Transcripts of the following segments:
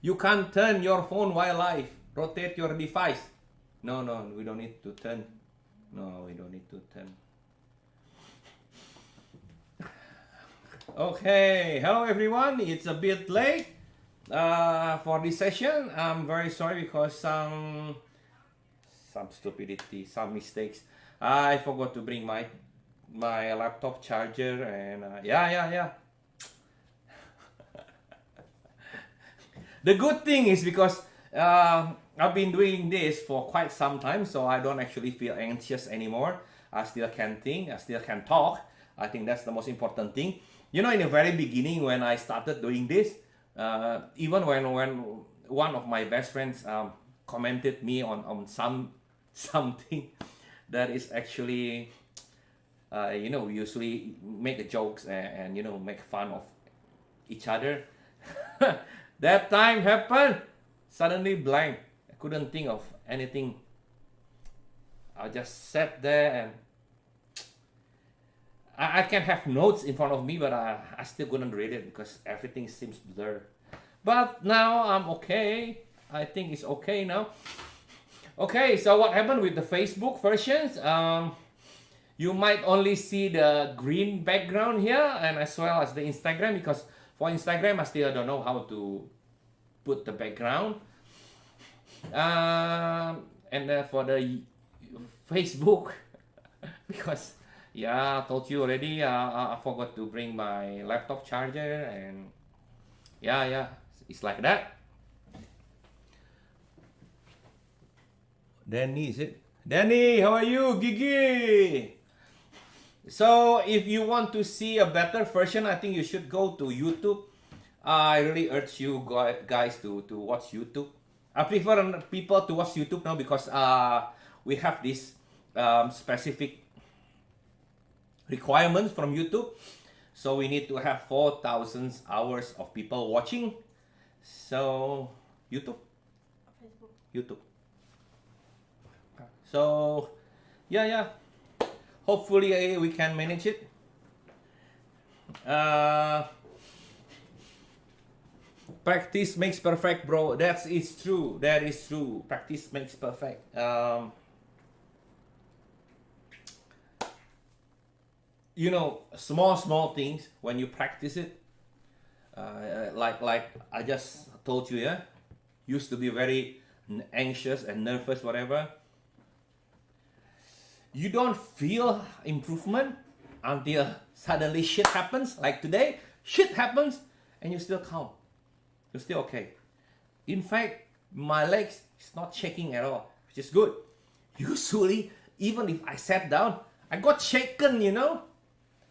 You can't turn your phone while live. Rotate your device. No, we don't need to turn. No, we don't need to turn. Okay, hello everyone. It's a bit late for this session. I'm very sorry because some stupidity, some mistakes. I forgot to bring my laptop charger and yeah. The good thing is because I've been doing this for quite some time, so I don't actually feel anxious anymore. I still can think, I still can talk. I think that's the most important thing. You know, in the very beginning when I started doing this, even when one of my best friends commented me on something that is actually, we usually make jokes and make fun of each other. That time happened, suddenly blank. I couldn't think of anything. I just sat there and I can have notes in front of me, but I still couldn't read it because everything seems blurred. But now I'm okay. I think it's okay now. Okay, so what happened with the Facebook versions? You might only see the green background here and as well as the Instagram, because for Instagram I still don't know how to put the background. And then for the Facebook, because yeah, I told you already, I forgot to bring my laptop charger and yeah, it's like that. Danny, is it? Danny, how are you? Gigi! So if you want to see a better version, I think you should go to YouTube. I really urge you guys to watch YouTube. I prefer people to watch YouTube now because we have this specific requirements from YouTube. So we need to have 4,000 hours of people watching. So YouTube? Facebook. YouTube. So yeah. Hopefully we can manage it. Practice makes perfect, bro. That is true. That is true. Practice makes perfect. Small things when you practice it. Like I just told you, yeah. Used to be very anxious and nervous, whatever. You don't feel improvement until suddenly shit happens. Like today, shit happens and you're still calm. You're still okay. In fact, my legs is not shaking at all, which is good. Usually, even if I sat down, I got shaken,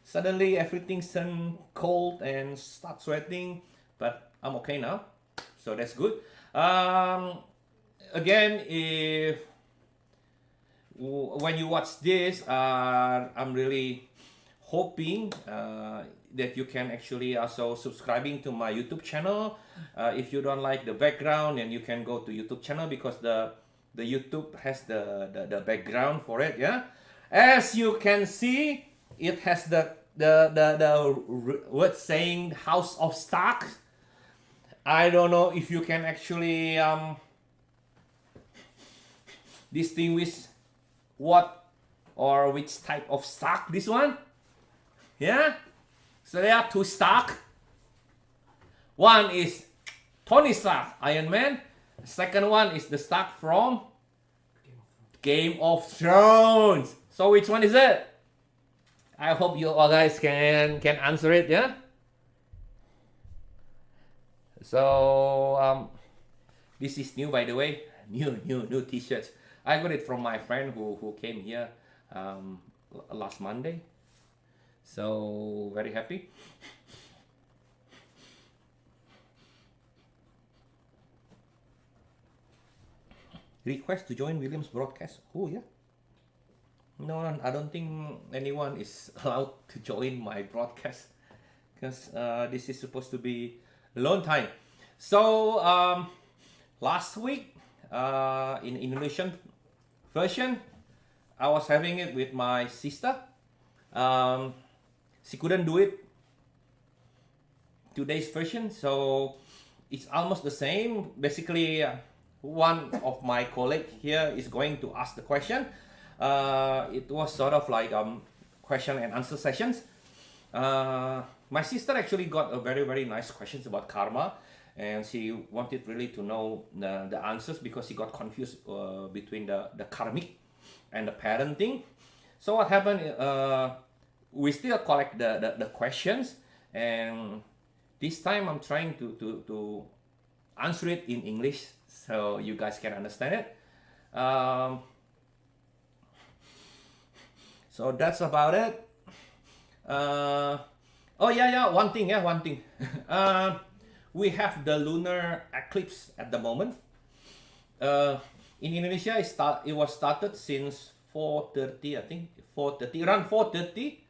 Suddenly everything's turned cold and start sweating, but I'm okay now. So that's good. Again, when you watch this, I'm really hoping that you can actually also subscribing to my YouTube channel. If you don't like the background, then you can go to YouTube channel because the YouTube has the background for it. Yeah, as you can see, it has the word saying House of Stock. I don't know if you can actually distinguish what or which type of stock this one. Yeah, so there are two stock. One is Tony Stark, Iron Man. The second one is the stock from Game of Thrones. So which one is it? I hope you all guys can answer it. Yeah. So this is new, by the way. New t-shirts. I got it from my friend who came here last Monday. So very happy. Request to join William's broadcast. Oh yeah. No, I don't think anyone is allowed to join my broadcast because this is supposed to be alone time. So last week in Indonesian version, I was having it with my sister. She couldn't do it today's version, so it's almost the same. Basically, one of my colleague here is going to ask the question. It was sort of like question and answer sessions. My sister actually got a very nice questions about karma, and she wanted really to know the answers because she got confused between the karmic and the parenting. So what happened? We still collect the questions, and this time I'm trying to answer it in English so you guys can understand it. So that's about it. Oh yeah, one thing. We have the lunar eclipse at the moment. In Indonesia, it was started since 4:30, I think 4:30, around 4:30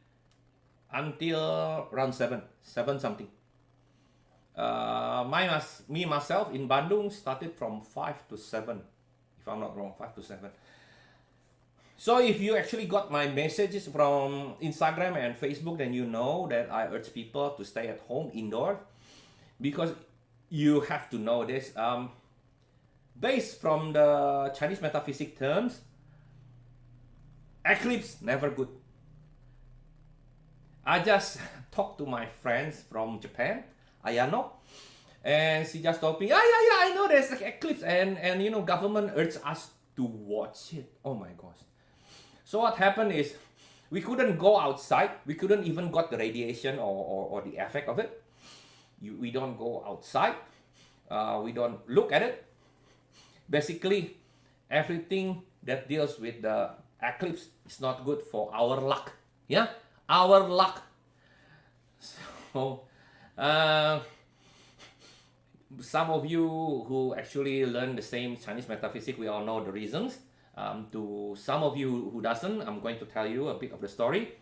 until around 7 something. Myself in Bandung started from 5 to 7, if I'm not wrong, 5 to 7. So if you actually got my messages from Instagram and Facebook, then you know that I urge people to stay at home indoor, because you have to know this. Based from the Chinese metaphysics terms, eclipse never good. I just talked to my friends from Japan, Ayano, and she just told me, yeah, I know there's an eclipse, and government urged us to watch it. Oh my gosh. So what happened is, we couldn't go outside. We couldn't even got the radiation or the effect of it. We don't go outside. We don't look at it. Basically, everything that deals with the eclipse is not good for our luck. Yeah, our luck. So, some of you who actually learn the same Chinese metaphysics, we all know the reasons. To some of you who doesn't, I'm going to tell you a bit of the story.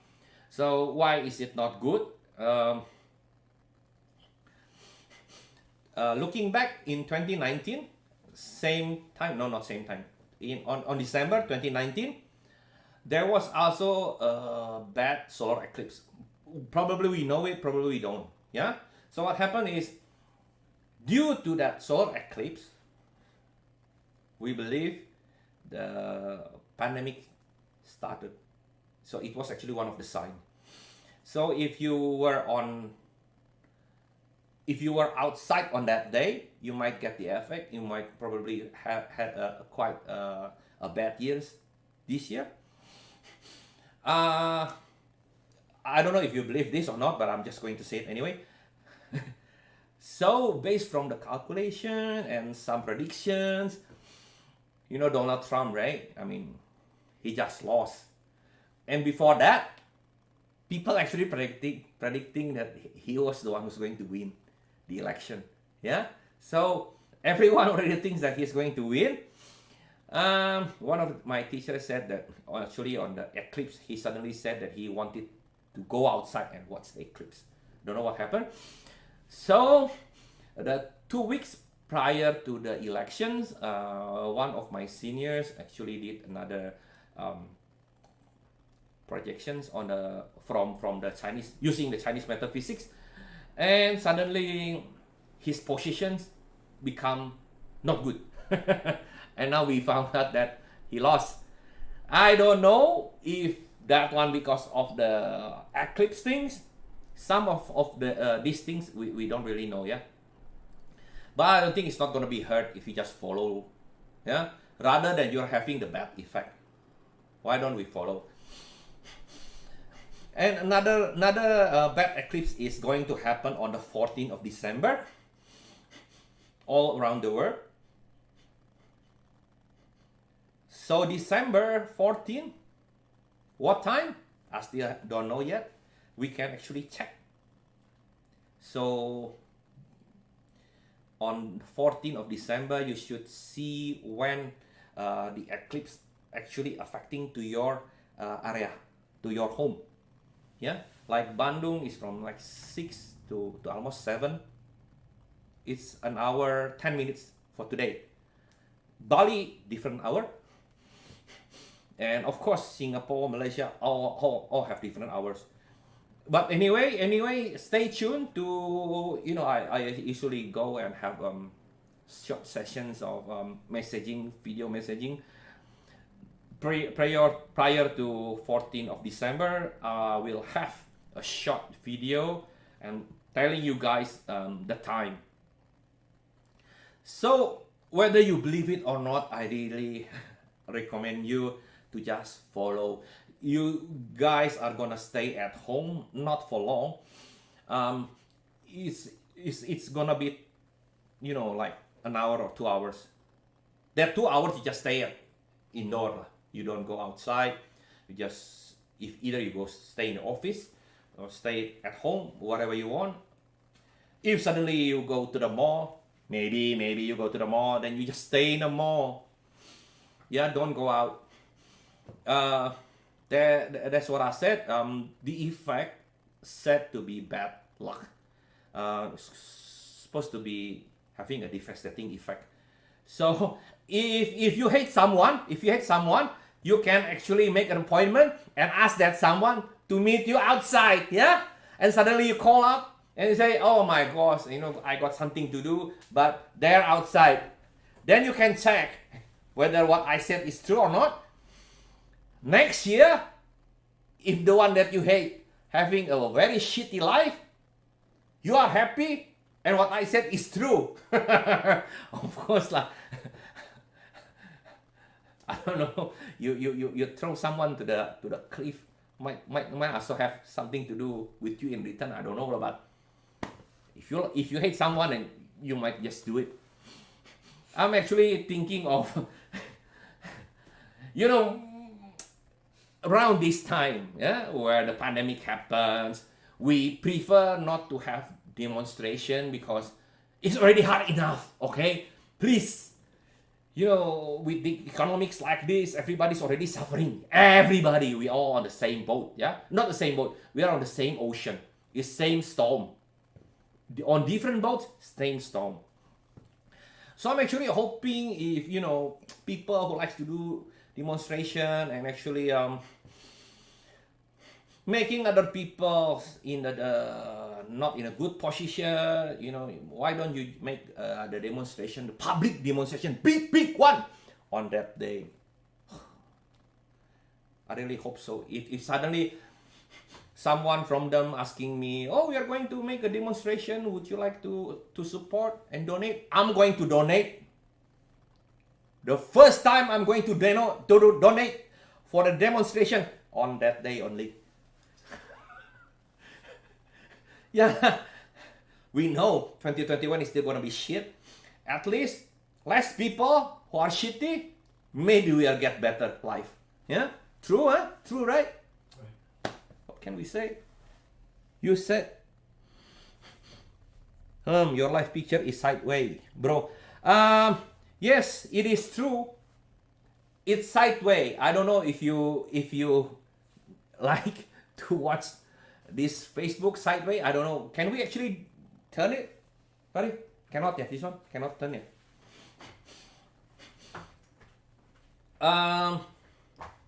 So why is it not good? Looking back in 2019, on December 2019, there was also a bad solar eclipse. Probably we know it, probably we don't. Yeah. So what happened is, due to that solar eclipse, we believe the pandemic started. So it was actually one of the signs. So if you were outside on that day, you might get the effect. You might probably have had quite a bad years this year. I don't know if you believe this or not, but I'm just going to say it anyway. So based from the calculation and some predictions, Donald Trump, right? I mean, he just lost. And before that, people actually predicting that he was the one who's going to win the election. Yeah? So everyone already thinks that he's going to win. One of my teachers said that actually on the eclipse, he suddenly said that he wanted to go outside and watch the eclipse. Don't know what happened. So the 2 weeks prior to the elections, one of my seniors actually did another projections on from the Chinese, using the Chinese metaphysics, and suddenly his positions become not good. And now we found out that he lost. I don't know if that one because of the eclipse things. Some of the these things we don't really know, yeah. But I don't think it's not going to be hurt if you just follow, yeah. Rather than you're having the bad effect. Why don't we follow? And another bad eclipse is going to happen on the 14th of December, all around the world. So December 14th, what time? I still don't know yet. We can actually check. So on 14th of December, you should see when the eclipse actually affecting to your area, to your home. Yeah, like Bandung is from like 6 to almost 7. It's an hour, 10 minutes for today. Bali, different hour. And of course, Singapore, Malaysia, all have different hours. But anyway, stay tuned to, I usually go and have short sessions of messaging, video messaging. Prior to 14th of December, we'll have a short video and telling you guys the time. So whether you believe it or not, I really recommend you to just follow. You guys are gonna stay at home not for long. It's gonna be, like an hour or 2 hours. That 2 hours you just stay indoor. You don't go outside. You just, if either you go stay in the office or stay at home, whatever you want. If suddenly you go to the mall, maybe you go to the mall, then you just stay in the mall. Yeah, don't go out. That's what I said. The effect said to be bad luck. Supposed to be having a devastating effect. So if you hate someone, you can actually make an appointment and ask that someone to meet you outside, yeah? And suddenly you call up and you say, oh my gosh, I got something to do, but they're outside. Then you can check whether what I said is true or not. Next year, if the one that you hate having a very shitty life, you are happy, and what I said is true. Of course lah. I don't know. You throw someone to the cliff. Might also have something to do with you in return. I don't know, but if you hate someone, and you might just do it. I'm actually thinking of, around this time, yeah, where the pandemic happens, we prefer not to have demonstration because it's already hard enough. Okay, please. With the economics like this, everybody's already suffering. Everybody, we all on the same boat, yeah? Not the same boat, we are on the same ocean. It's same storm. On different boats, same storm. So I'm actually hoping if, people who likes to do demonstration and actually making other people in not in a good position, why don't you make the demonstration, the public demonstration, big one on that day? I really hope so. If suddenly someone from them asking me, oh, we are going to make a demonstration, would you like to support and donate? I'm going to donate. The first time I'm going to donate for the demonstration on that day only. Yeah, we know 2021 is still going to be shit. At least less people who are shitty, maybe we'll get better life. Yeah, true, huh? True, right? What can we say? You said, your life picture is sideways, bro. Yes, it is true. It's sideways. I don't know if you like to watch this Facebook sideways. I don't know. Can we actually turn it? Sorry, cannot yet. This one cannot turn it.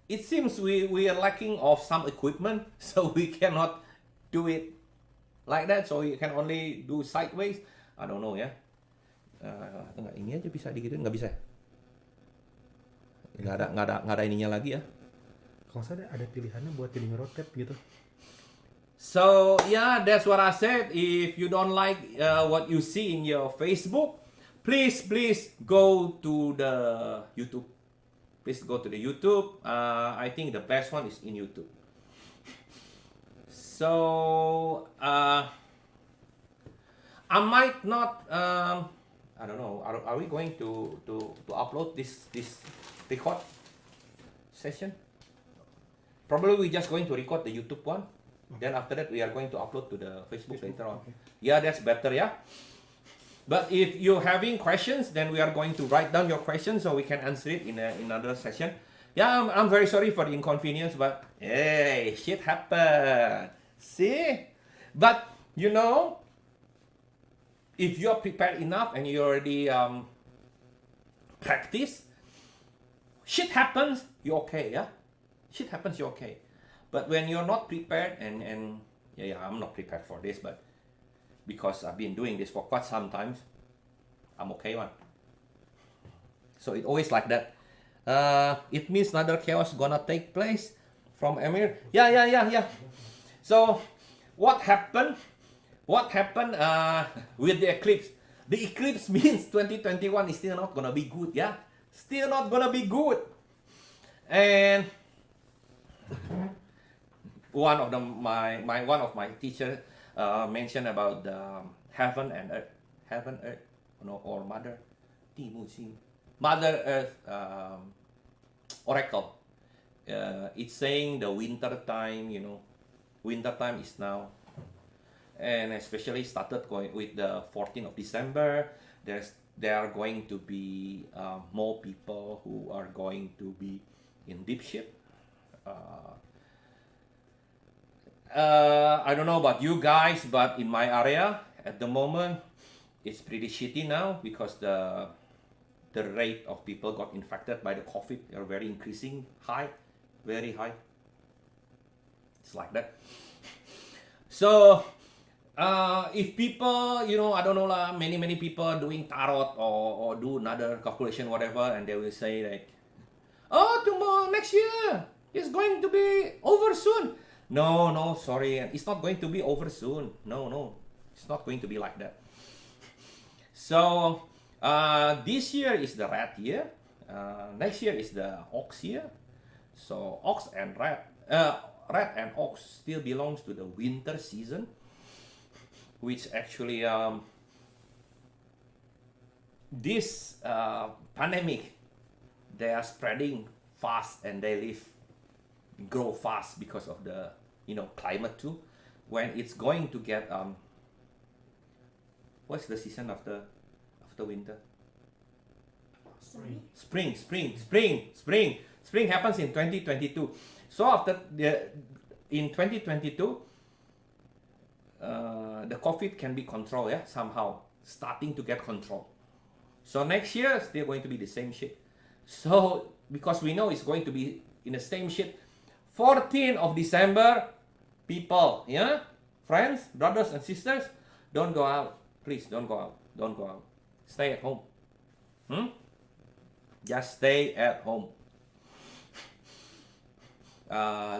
It seems we are lacking of some equipment, so we cannot do it like that. So you can only do sideways. I don't know ya. Enggak, ini aja bisa digituin, nggak bisa. Nggak ada ininya lagi ya. Kalau saya ada pilihannya buat jadi ngerotate gitu. So yeah, that's what I said. If you don't like what you see in your Facebook, please go to the YouTube. Please go to the YouTube. I think the best one is in YouTube. So I might not. I don't know. Are we going to upload this record session? Probably we're just going to record the YouTube one. Then after that we are going to upload to the Facebook later on. Okay. Yeah, that's better, yeah. But if you're having questions, then we are going to write down your questions so we can answer it in another session. Yeah, I'm very sorry for the inconvenience, but hey, shit happened. See? But if you're prepared enough and you already practice, shit happens, you're okay, yeah? Shit happens, you're okay. But when you're not prepared and yeah, I'm not prepared for this, but because I've been doing this for quite some time, I'm okay one. So it always like that. It means another chaos gonna take place from Emir. Yeah. So what happened? What happened with the eclipse? The eclipse means 2021 is still not gonna be good, yeah? Still not gonna be good. And one of my teacher mentioned about the heaven and earth, or mother earth oracle. It's saying the winter time, winter time is now, and especially started going with the 14th of December. There are going to be more people who are going to be in deep ship. I don't know about you guys, but in my area at the moment, it's pretty shitty now because the rate of people got infected by the COVID are very increasing, very high. It's like that. So if people, I don't know lah, many people doing tarot or do another calculation, whatever, and they will say like, oh, tomorrow, next year, it's going to be over soon. No, sorry, it's not going to be over soon. No, it's not going to be like that. So this year is the rat year. Next year is the ox year. So ox and rat and ox still belongs to the winter season, which actually this pandemic, they are spreading fast and they grow fast because of the climate too. When it's going to get what's the season after winter? Spring happens in 2022. So after in 2022 the COVID can be controlled, somehow starting to get control. So next year still going to be the same shit. So because we know it's going to be in the same shit, 14th of December, people, friends, brothers and sisters, don't go out. Please don't go out. Stay at home. Just stay at home.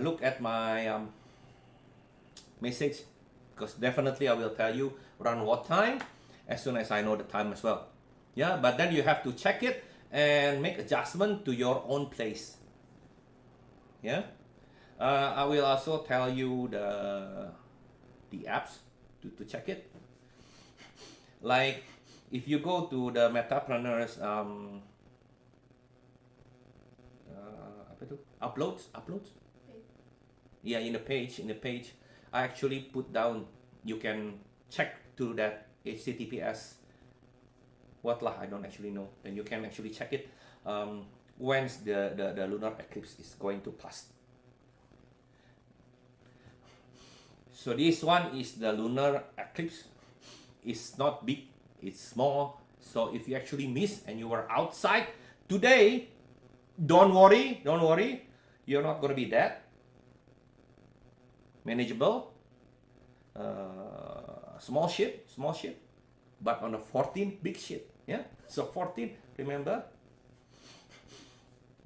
Look at my message, because definitely I will tell you around what time as soon as I know the time as well. Yeah, but then you have to check it and make adjustment to your own place. Yeah. I will also tell you the apps to check it. Like if you go to the Metapreneur's uploads. Yeah, in the page, I actually put down. You can check to that HTTPS. What lah? I don't actually know. Then you can actually check it. When's the lunar eclipse is going to pass. So this one is the lunar eclipse. It's not big, it's small. So if you actually miss and you were outside today, don't worry. You're not going to be dead. Manageable. Small shit. But on the 14th, big shit. Yeah. So 14th, remember.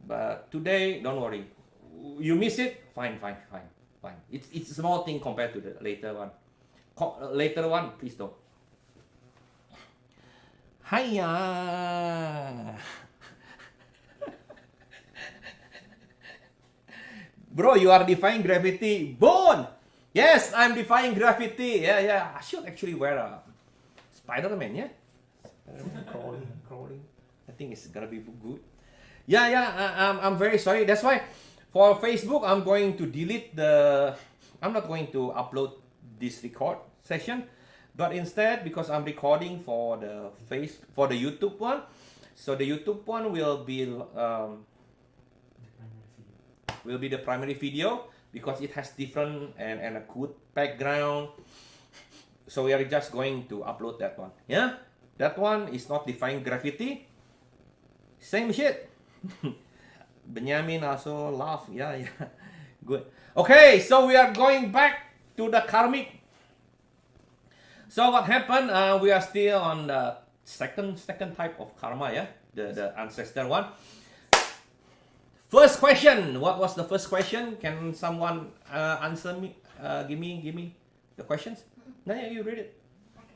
But today, don't worry. You miss it, fine. It's a small thing compared to the later one. Later one, please don't. Hiya. Bro, you are defying gravity. Bone! Yes, I'm defying gravity. Yeah. I should actually wear a Spider-Man, yeah? Crawling. I think it's gonna be good. Yeah, I'm very sorry. That's why for Facebook, I'm going to delete I'm not going to upload this record session, but instead, because I'm recording for the YouTube one, so the YouTube one will be the primary video because it has different and a good background. So we are just going to upload that one. Yeah, that one is not defying gravity. Same shit. Benjamin also laugh. Yeah. Good. Okay, so we are going back to the karmic. So what happened? We are still on the second type of karma, yeah, the ancestor one. First question. What was the first question? Can someone answer me? Give me the questions. No, yeah, you read it. Okay.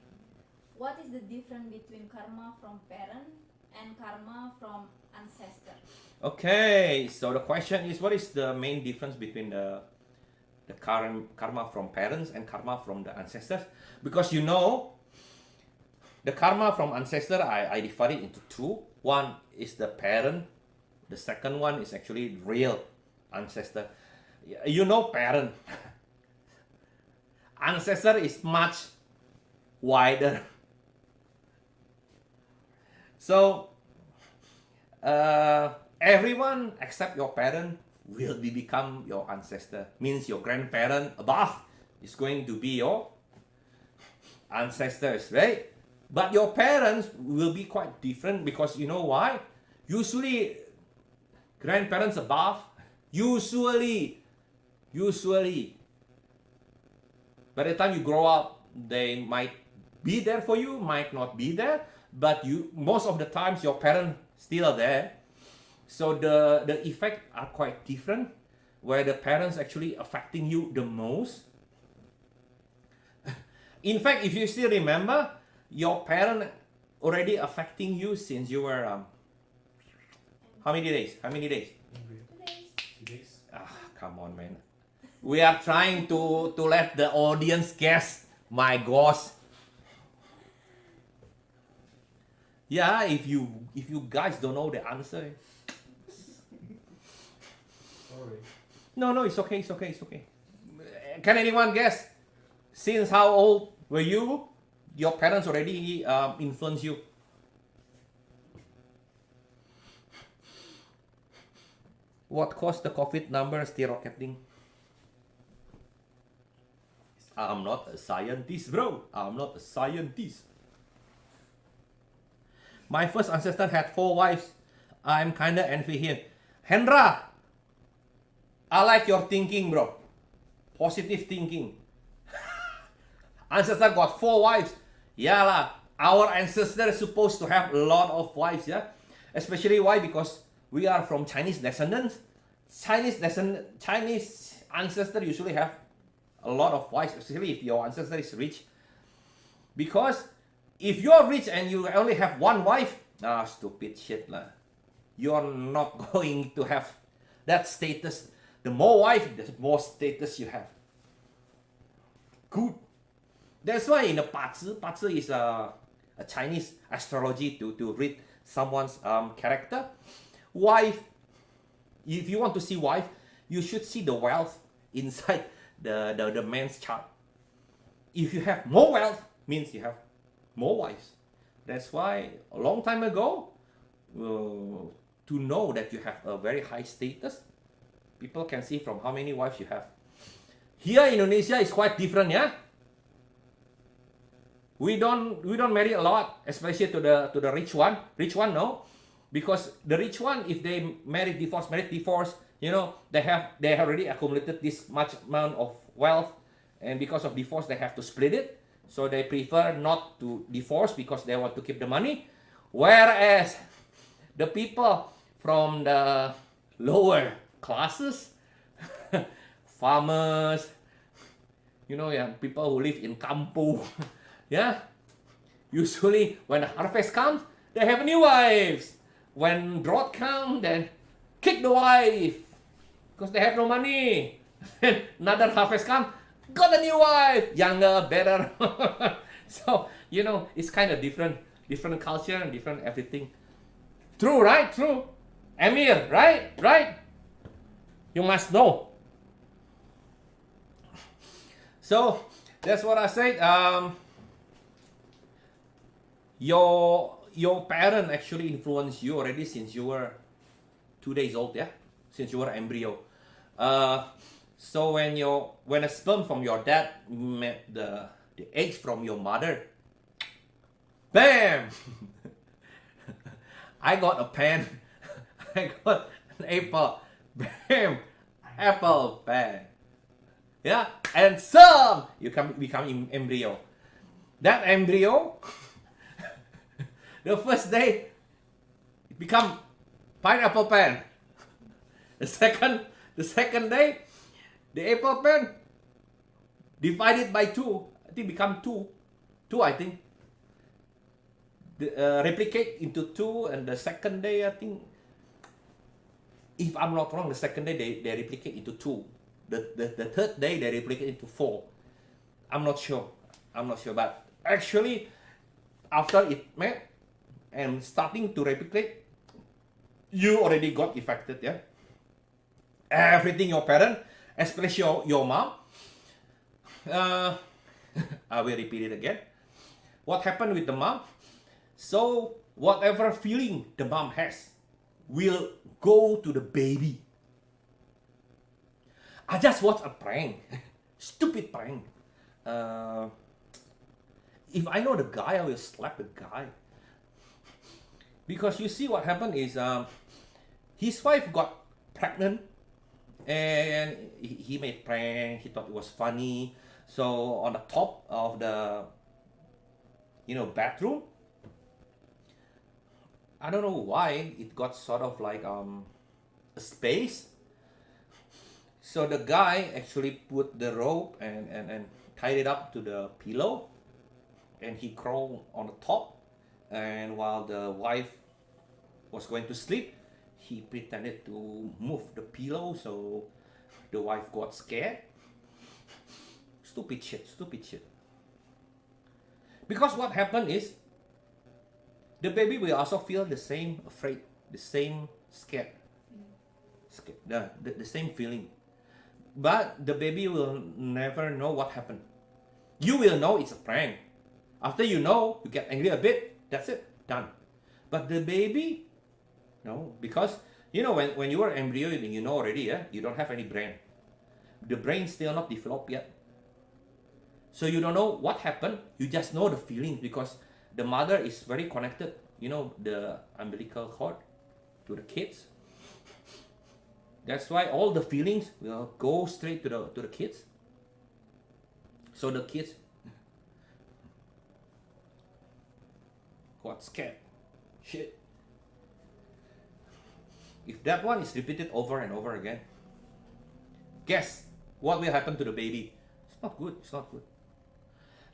What is the difference between karma from parent and karma from ancestor? Okay, so the question is, what is the main difference between the karma from parents and karma from the ancestors? Because you know, the karma from ancestor, I divide it into two. One is the parent. The second one is actually real ancestor. You know, parent. Ancestor is much wider. So, everyone except your parent will become your ancestor. Means your grandparent above is going to be your ancestors, right? But your parents will be quite different because you know why? Usually, grandparents above, usually, by the time you grow up, they might be there for you, might not be there, but most of the times your parents still there. So the effects are quite different, where the parents actually affecting you the most. In fact, if you still remember, your parent already affecting you since you were how many days? 2 days. 2 days. Come on, man. We are trying to let the audience guess. My gosh. Yeah, if you guys don't know the answer. Sorry. No, it's okay. Can anyone guess? Since how old were you? Your parents already influenced you. What caused the COVID number still rocketing? I'm not a scientist, bro. I'm not a scientist. My first ancestor had 4 wives. I'm kinda envy him. Hendra, I like your thinking, bro. Positive thinking. Ancestor got 4 wives. Yeah lah. Our ancestor is supposed to have a lot of wives, yeah. Especially why? Because we are from Chinese descendants. Chinese ancestor usually have a lot of wives, especially if your ancestor is rich. Because if you're rich and you only have 1 wife, stupid shit lah. You're not going to have that status. The more wife, the more status you have. Good. That's why in the 八字is a Chinese astrology to read someone's character. Wife, if you want to see wife, you should see the wealth inside the man's chart. If you have more wealth, means you have more wives. That's why a long time ago, to know that you have a very high status, people can see from how many wives you have. Here in Indonesia is quite different, yeah. We don't marry a lot, especially to the rich one. Rich one, no, because the rich one, if they marry divorce, you know, they have already accumulated this much amount of wealth, and because of divorce, they have to split it. So they prefer not to divorce because they want to keep the money. Whereas the people from the lower classes, farmers, you know, yeah, people who live in kampung, yeah, usually when the harvest comes, they have new wives. When drought comes, then kick the wife because they have no money. Another harvest comes, got a new wife, younger, better. So, you know, it's kind of different culture and different everything. True, right? True. Emir, right? You must know. So, that's what I said. Your parent actually influenced you already since you were 2 days old, yeah? Since you were embryo. So when a sperm from your dad met the egg from your mother, bam! I got a pen. I got an apple. Bam! Apple, bam! Yeah, and some you become embryo. That embryo, the first day, it become pineapple pen. The second day, the apple pen divided by two. I think become two. I think. Replicate into two, and the second day, I think, if I'm not wrong, the second day they replicate into two. The third day they replicate into four. I'm not sure, but actually, after it met and starting to replicate, you already got affected, yeah. Everything your parent, especially your mom. I will repeat it again. What happened with the mom? So whatever feeling the mom has will go to the baby. I just watched a prank, stupid prank. If I know the guy, I will slap the guy. Because you see what happened is his wife got pregnant and he made prank. He thought it was funny. So on the top of the bathroom, I don't know why it got sort of like a space. So the guy actually put the rope and tied it up to the pillow, and he crawled on the top. And while the wife was going to sleep, he pretended to move the pillow, so the wife got scared. Stupid shit. Because what happened is, the baby will also feel the same afraid, the same scared, the same feeling. But the baby will never know what happened. You will know it's a prank. After you know, you get angry a bit, that's it, done. But the baby, no, because when you are embryo, you know already, yeah, you don't have any brain. The brain still not developed yet. So you don't know what happened, you just know the feeling, because the mother is very connected, the umbilical cord to the kids. That's why all the feelings will go straight to the kids. So the kids got scared. Shit. If that one is repeated over and over again, guess what will happen to the baby? It's not good.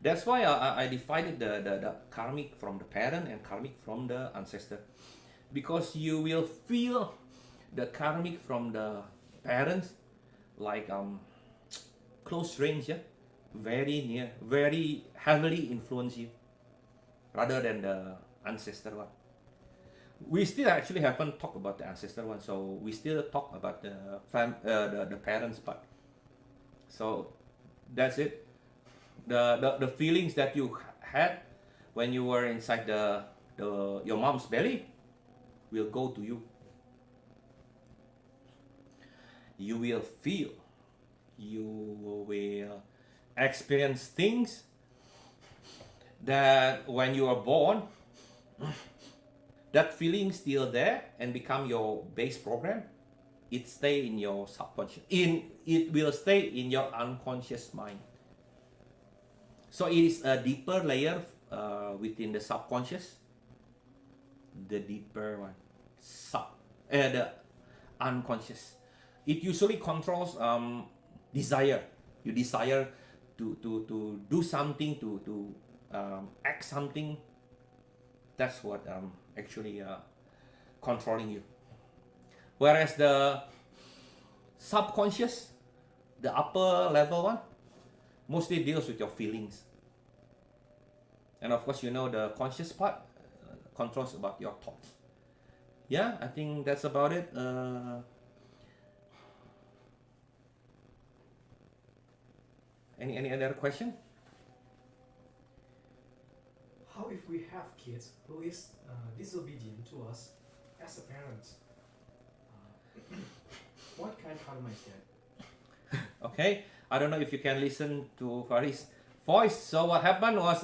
That's why I divided the karmic from the parent and karmic from the ancestor. Because you will feel the karmic from the parents like close range, yeah? Very near, very heavily influence you, rather than the ancestor one. We still actually haven't talked about the ancestor one, so we still talk about the parents part. So that's it. The feelings that you had when you were inside your mom's belly will go to you. You will feel, you will experience things that when you are born, that feeling still there and become your base program. It stay in your subconscious. It will stay in your unconscious mind. So it is a deeper layer within the subconscious. The deeper one, the unconscious. It usually controls desire. You desire to do something, to act something. That's what actually controlling you. Whereas the subconscious, the upper level one, mostly deals with your feelings. And of course, the conscious part controls about your thoughts. Yeah, I think that's about it. Any other question? How if we have kids who is disobedient to us as a parent? What kind of karma is that? Okay, I don't know if you can listen to Faris' voice. So what happened was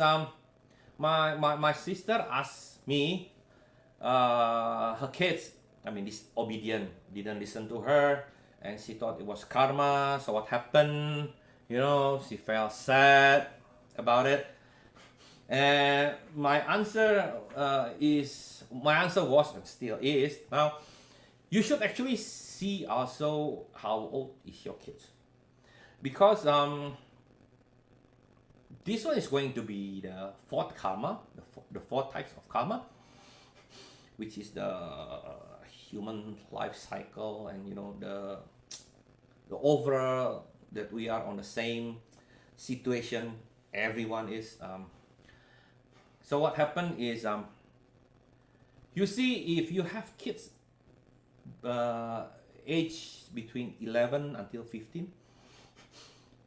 my sister asked me, her kids, disobedient, didn't listen to her, and she thought it was karma. So what happened? She felt sad about it. And my answer was and still is now. You should actually see also how old is your kids, because this one is going to be the fourth karma, the four types of karma, which is the human life cycle, and the overall that we are on the same situation. Everyone is. So what happened is, you see, if you have kids age between 11 until 15,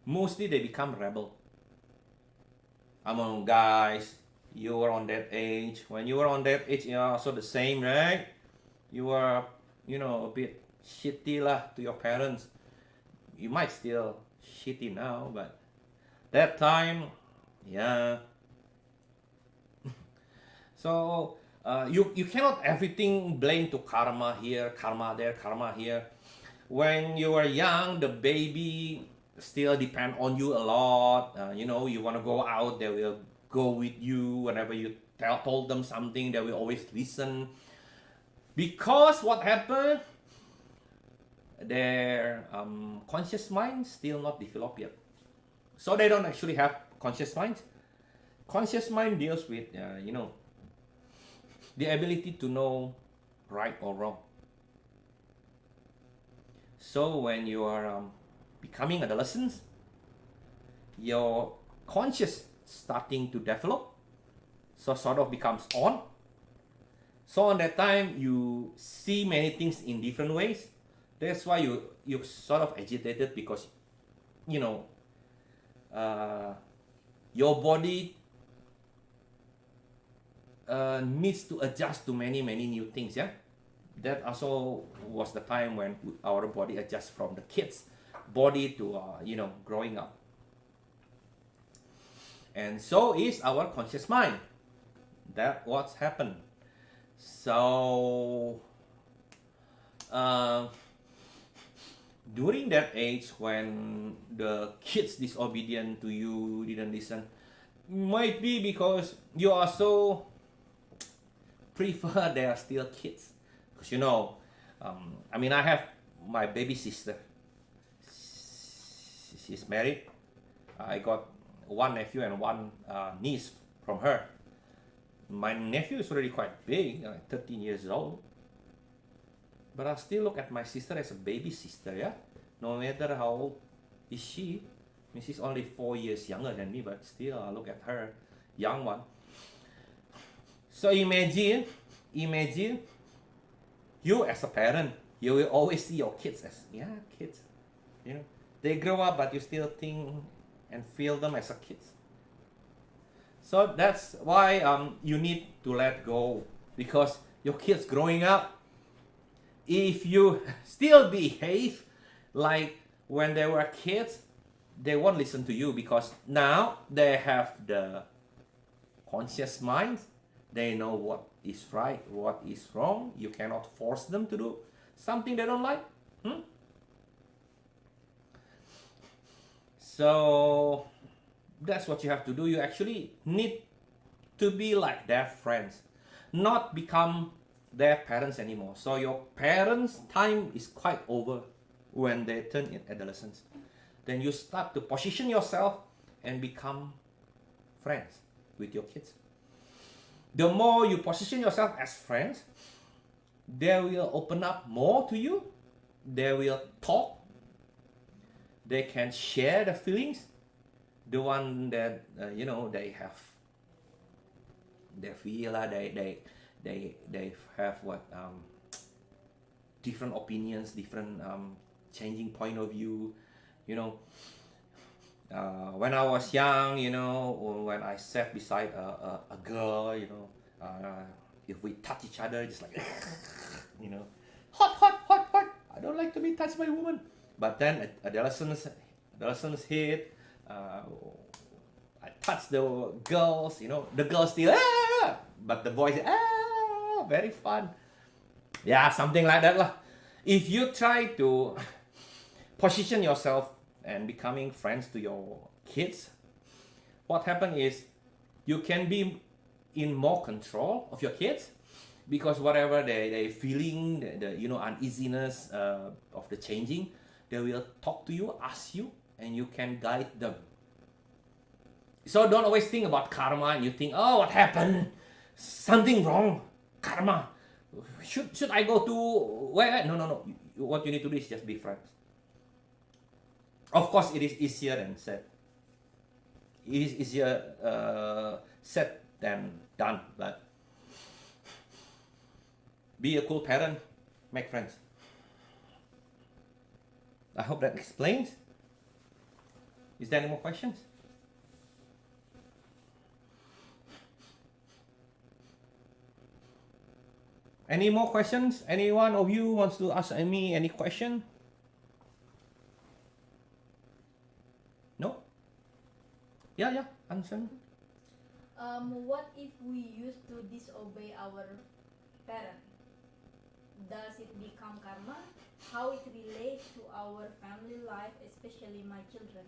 mostly they become rebel. Among guys, you were on that age. When you were on that age, you're also the same, right? You were, a bit shitty lah to your parents. You might still shitty now, but that time, yeah. So you cannot everything blame to karma here, karma there, karma here. When you were young, the baby still depend on you a lot. You want to go out, they will go with you. Whenever you told them something, they will always listen. Because what happened, their conscious mind still not developed yet. So they don't actually have conscious mind. Conscious mind deals with, the ability to know right or wrong. So when you are becoming adolescents, your conscious starting to develop, so sort of becomes on. So on that time, you see many things in different ways. That's why you sort of agitated, because your body needs to adjust to many new things. Yeah, that also was the time when our body adjusts from the kids' body to growing up. And so is our conscious mind. That what's happened. So during that age, when the kids disobedient to you, didn't listen, might be because you also prefer they are still kids. Because I have my baby sister. She's married. I got one nephew and one niece from her. My nephew is already quite big, 13 years old. But I still look at my sister as a baby sister, yeah? No matter how old is she. She's only 4 years younger than me, but still I look at her, young one. So imagine, you as a parent, you will always see your kids as, kids. They grow up, but you still think and feel them as a kids. So that's why you need to let go, because your kids growing up, if you still behave like when they were kids, they won't listen to you, because now they have the conscious mind. They know what is right, what is wrong. You cannot force them to do something they don't like. So that's what you have to do. You actually need to be like their friends, not become their parents anymore. So your parents' time is quite over when they turn in adolescence. Then you start to position yourself and become friends with your kids. The more you position yourself as friends, they will open up more to you. They will talk. They can share the feelings, the one that they have. They feel they have different opinions, different changing point of view. When I was young, when I sat beside a girl, if we touch each other, just like, hot. I don't like to be touched by a woman. But then adolescence hit. I touch the girls, the girls still, but the boys, very fun. Yeah, something like that lah. If you try to position yourself and becoming friends to your kids, what happens is you can be in more control of your kids, because whatever they feeling, the uneasiness of the changing, they will talk to you, ask you, and you can guide them. So don't always think about karma and you think, oh, what happened? Something wrong. Karma. Should I go to where? No. What you need to do is just be friends. Of course, it is easier than said. It is easier said than done, but be a cool parent, make friends. I hope that explains. Is there any more questions? Any more questions? Any one of you wants to ask me any question? No? Yeah, answer. What if we used to disobey our parent? Does it become karma? How it relates to our family life, especially my children?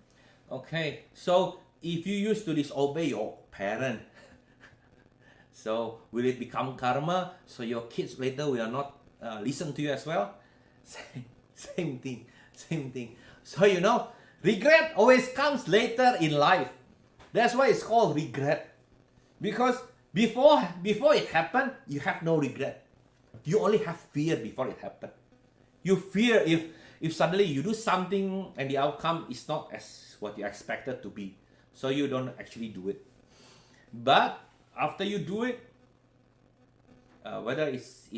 Okay, so if you used to disobey your parent, so will it become karma? So your kids later will not listen to you as well? Same thing. So regret always comes later in life. That's why it's called regret. Because before it happened, you have no regret. You only have fear before it happened. You fear if suddenly you do something and the outcome is not as what you expected to be. So you don't actually do it. But after you do it, whether it's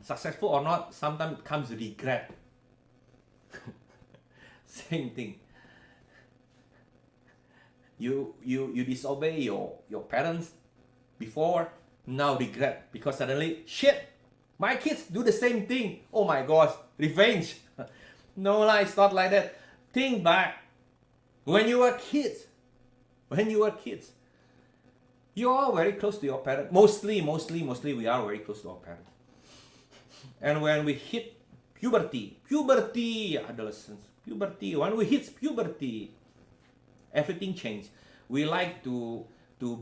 successful or not, sometimes it comes regret. Same thing. You disobey your parents before, now regret because suddenly shit, my kids do the same thing. Oh my gosh, revenge. No, it's not like that. Think back. When you were kids, you are very close to your parents. Mostly we are very close to our parents. And when we hit puberty, adolescence, puberty, when we hit puberty, everything changed. We like to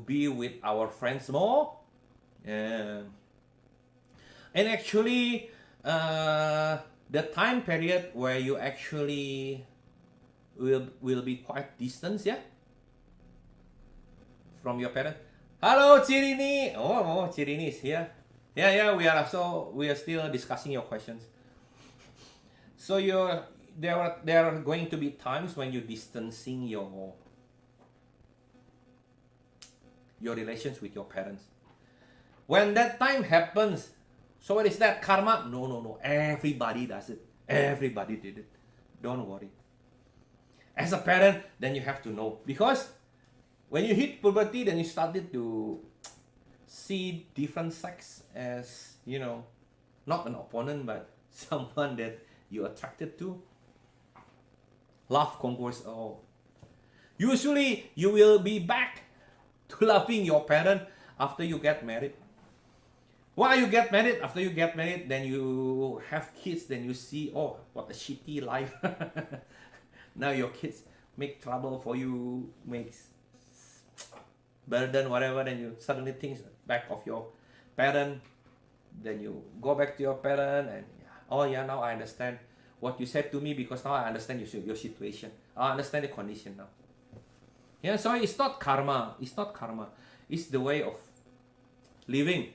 be with our friends more. And actually, the time period where you actually will be quite distant, yeah, from your parents. Hello, Chirini. Oh, Chirini is here. Yeah. We are still discussing your questions. So there are going to be times when you're distancing your relations with your parents. When that time happens, so what is that? Karma? No. Everybody does it. Everybody did it. Don't worry. As a parent, then you have to know. Because when you hit puberty, then you started to see different sex as, not an opponent, but someone that you're attracted to. Love conquers all. Usually, you will be back to loving your parent after you get married. Why you get married? After you get married, then you have kids, then you see, oh, what a shitty life. Now your kids make trouble for you, makes burden, whatever, then you suddenly think back of your parent, then you go back to your parent and, oh yeah, now I understand what you said to me because now I understand your situation. I understand the condition now. Yeah, so it's not karma. It's the way of living.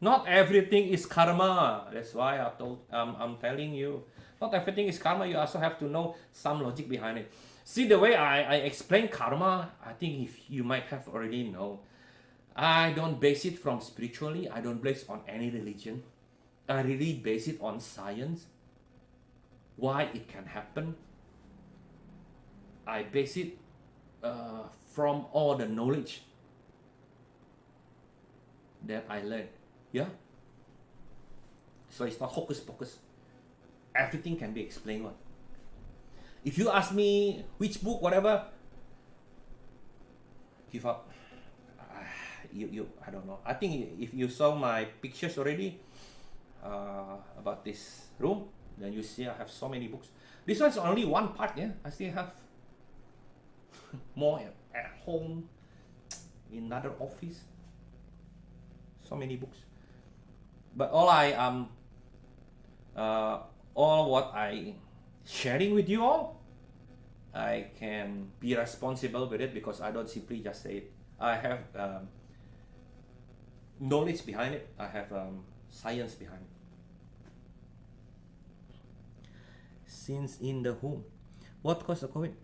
Not everything is karma. That's why I'm telling you, not everything is karma. You also have to know some logic behind it. See, the way I explain karma, I think if you might have already know. I don't base it from spiritually. I don't base on any religion. I really base it on science. Why it can happen. I base it from all the knowledge that I learned. Yeah? So it's not hocus pocus. Everything can be explained. If you ask me which book, whatever, give up. I don't know. I think if you saw my pictures already about this room, Then you see I have so many books. This one's only one part, yeah. I still have more at home, in another office. So many books. But all what I sharing with you all, I can be responsible with it because I don't simply just say it. I have knowledge behind it. I have science behind it. Since in the home, what caused the COVID?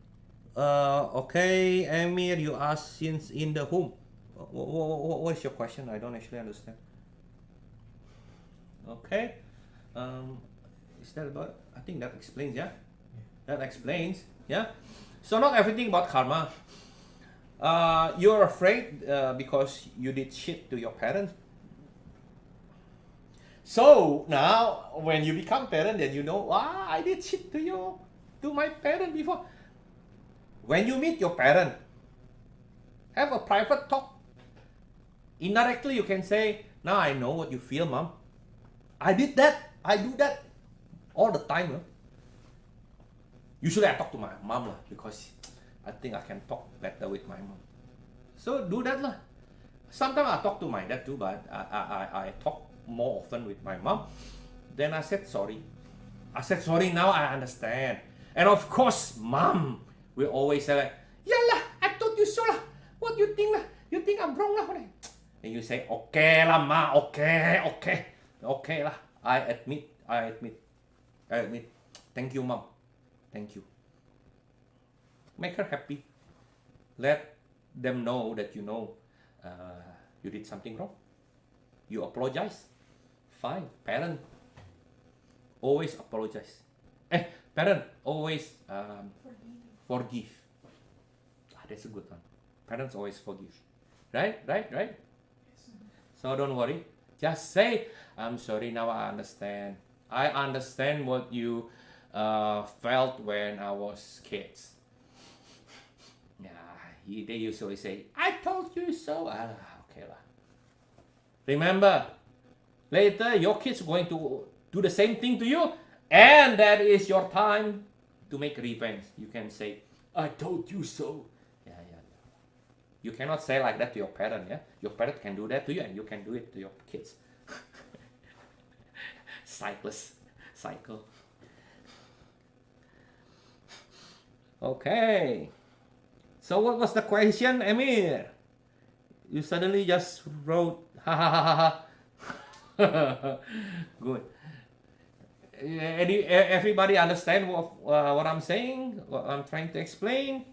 Okay, Amir, you asked since in the home. What is your question? I don't actually understand. Okay, is that about? I think that explains. Yeah, that explains. Yeah. So not everything about karma. You're afraid because you did shit to your parents. So now, when you become parent, then you know, I did shit to my parent before. When you meet your parent, have a private talk. Indirectly, you can say, now I know what you feel, mom. I did that. I do that all the time. Huh? Usually I talk to my mom because I think I can talk better with my mom. So do that lah. Sometimes I talk to my dad too, but I talk more often with my mom. Then I said sorry. Now I understand. And of course, mom will always say like, "Yalah, I told you so lah. What do you think lah? You think I'm wrong lah?" And you say, "Okay lah, ma. Okay lah. I admit. Thank you, mom. Thank you." Make her happy. Let them know that you know you did something wrong. You apologize. Fine. Parent, always apologize. Parent, always forgive. That's a good one. Parents always forgive. Right? So don't worry. Just say, "I'm sorry, now I understand. I understand what you felt when I was kids." Yeah, they usually say, "I told you so." Okay lah. Remember, later your kids are going to do the same thing to you, and that is your time to make revenge. You can say, "I told you so." Yeah. You cannot say like that to your parent. Yeah, your parent can do that to you, and you can do it to your kids. Cycle. Okay. So what was the question, Amir? You suddenly just wrote ha ha ha ha. Good. Everybody understand what I'm saying? What I'm trying to explain?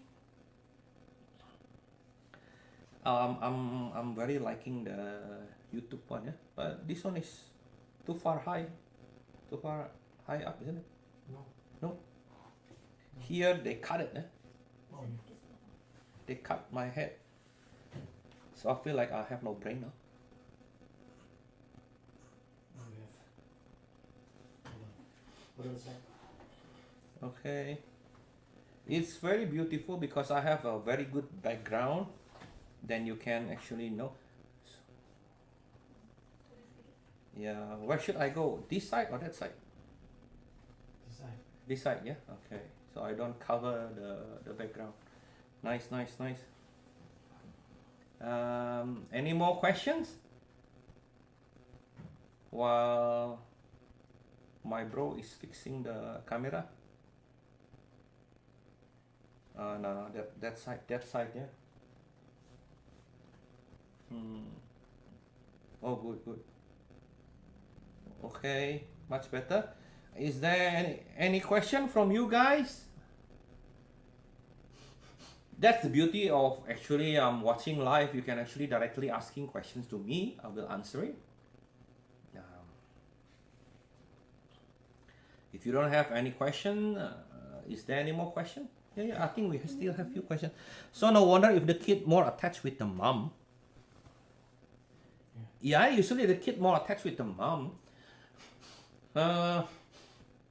I'm very liking the YouTube one, yeah. But this one is too far high up, isn't it? No. Here they cut it, eh? Oh, yeah. They cut my head, so I feel like I have no brain now. Oh, we have. Hold on. What else? Okay. It's very beautiful because I have a very good background. Then you can actually know. Yeah, where should I go? This side or that side? This side. This side, yeah? Okay. So I don't cover the background. Nice. Any more questions? While my bro is fixing the camera. No, that side, yeah. Oh, good. Okay, much better. Is there any question from you guys? That's the beauty of actually watching live. You can actually directly asking questions to me. I will answer it. If you don't have any question, is there any more question? Yeah, I think we still have few questions. So no wonder if the kid more attached with the mom. Yeah, usually the kid more attached with the mom.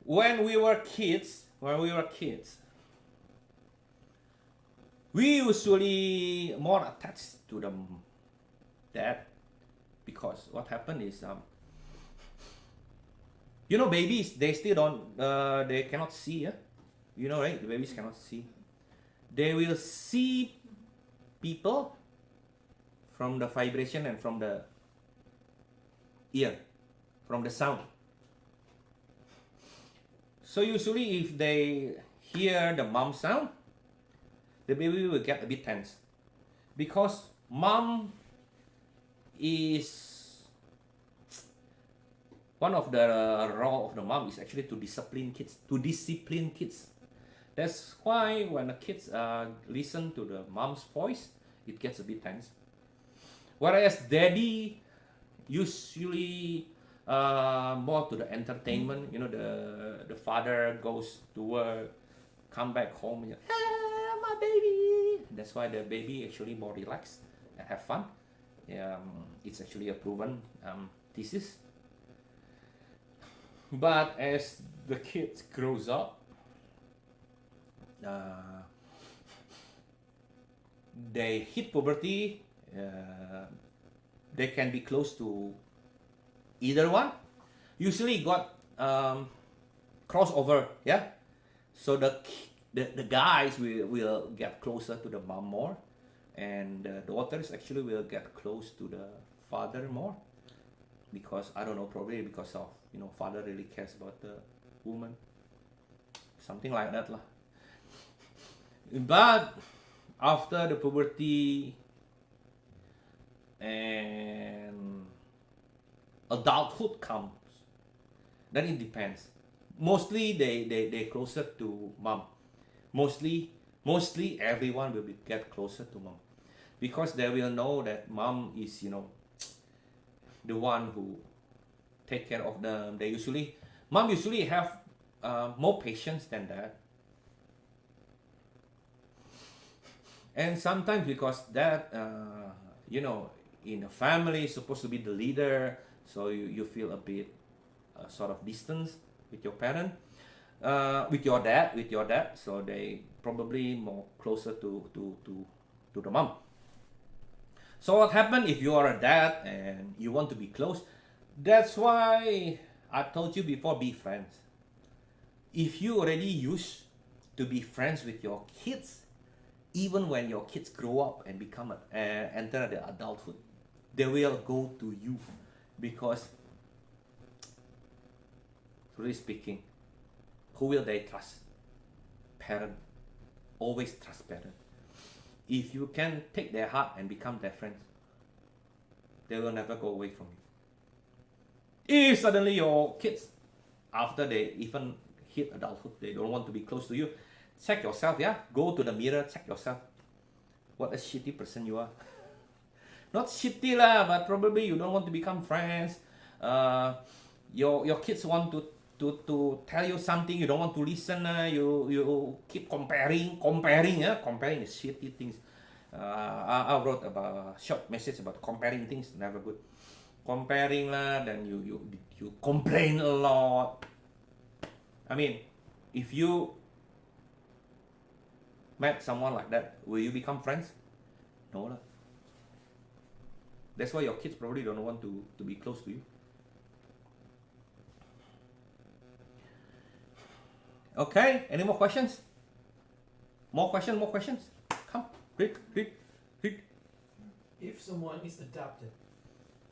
When we were kids, we usually more attached to the dad because what happened is You know, babies, they still don't, they cannot see, yeah? You know, right? The babies cannot see. They will see people from the vibration and from the ear, from the sound. So usually if they hear the mom sound, the baby will get a bit tense. Because mom is, one of the role of the mom is actually to discipline kids. That's why when the kids listen to the mom's voice, it gets a bit tense. Whereas daddy usually more to the entertainment. You know, the father goes to work, come back home, and my baby. That's why the baby actually more relaxed and have fun. It's actually a proven thesis. But as the kids grows up, they hit puberty. They can be close to either one. Usually got crossover, yeah. So the guys will get closer to the mom more, and the daughters actually will get close to the father more, because I don't know, probably because of, you know, father really cares about the woman, something like that lah. But after the puberty and adulthood comes, then it depends. Mostly they closer to mom. Mostly everyone will get closer to mom, because they will know that mom is, you know, the one who take care of them. Mom usually have more patience than dad. And sometimes because dad, you know, in a family supposed to be the leader, so you feel a bit sort of distance with your parent, with your dad. So they probably more closer to the mom. So what happens if you are a dad and you want to be close? That's why I told you before, be friends. If you already used to be friends with your kids, even when your kids grow up and become enter the adulthood, they will go to you, because really speaking, who will they trust? Parent. Always trust parent. If you can take their heart and become their friends, they will never go away from you. If suddenly your kids, after they even hit adulthood, they don't want to be close to you, check yourself, yeah? Go to the mirror, check yourself. What a shitty person you are. Not shitty lah, but probably you don't want to become friends. Your kids want to tell you something, you don't want to listen. You keep comparing, yeah? Comparing is shitty things. I wrote about a short message about comparing things, never good. Comparing lah, then you complain a lot. I mean, if you met someone like that, will you become friends? No lah. That's why your kids probably don't want to be close to you. Okay, any more questions? More questions? Come, read. If someone is adopted,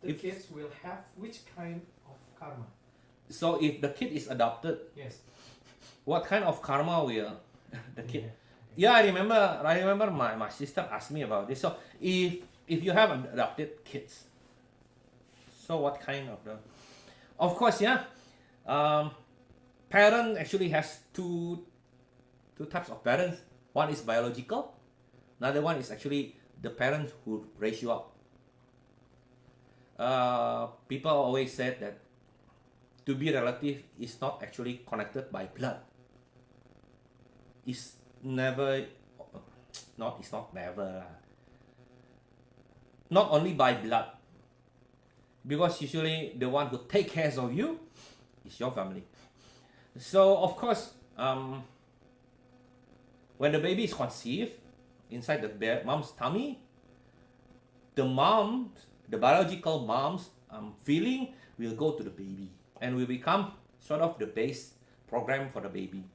the kids will have which kind of karma? So if the kid is adopted, Yes. what kind of karma will the kid? Yeah. Yeah, I remember my sister asked me about this. So if you have adopted kids, so what kind of the? Of course, yeah. Parent actually has two types of parents. One is biological. Another one is actually the parents who raise you up. People always said that to be relative is not actually connected by blood. It's never, it's not never. Not only by blood, because usually the one who take care of you is your family. So of course, when the baby is conceived inside the mom's tummy, the biological mom's feeling will go to the baby and will become sort of the base program for the baby.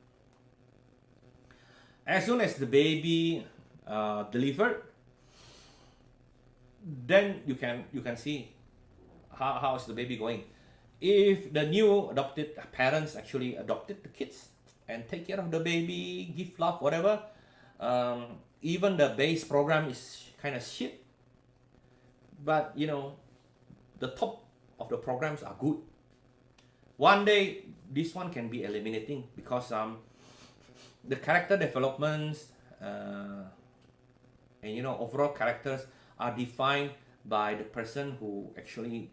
As soon as the baby delivered, then you can see how's the baby going. If the new adopted parents actually adopted the kids and take care of the baby, give love, whatever, even the base program is kind of shit. But you know, the top of the programs are good. One day, this one can be eliminating because the character developments and you know overall characters are defined by the person who actually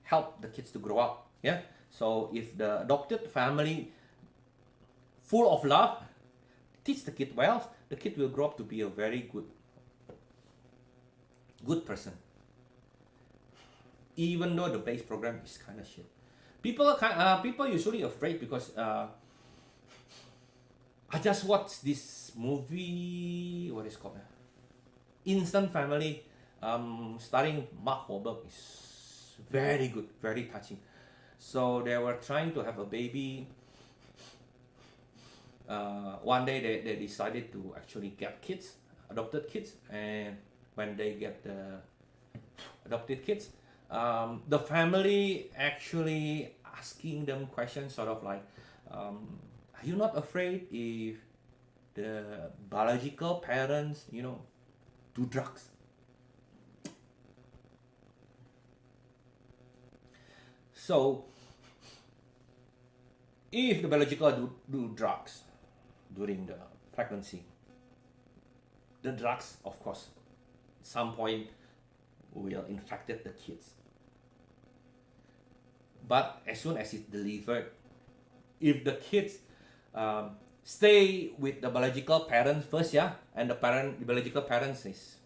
help the kids to grow up. Yeah. So if the adopted family full of love teach the kid well, the kid will grow up to be a very good person. Even though the base program is kind of shit, people usually afraid because I just watched this movie. What is it called? Instant Family, starring Mark Wahlberg. Is very good, very touching. So they were trying to have a baby. One day they decided to actually get kids, adopted kids, and when they get the adopted kids, the family actually asking them questions sort of like, are you not afraid if the biological parents, you know, do drugs? So if the biological do drugs during the pregnancy, the drugs, of course, at some point will infect the kids. But as soon as it's delivered, if the kids stay with the biological parents first, yeah, and the biological parents is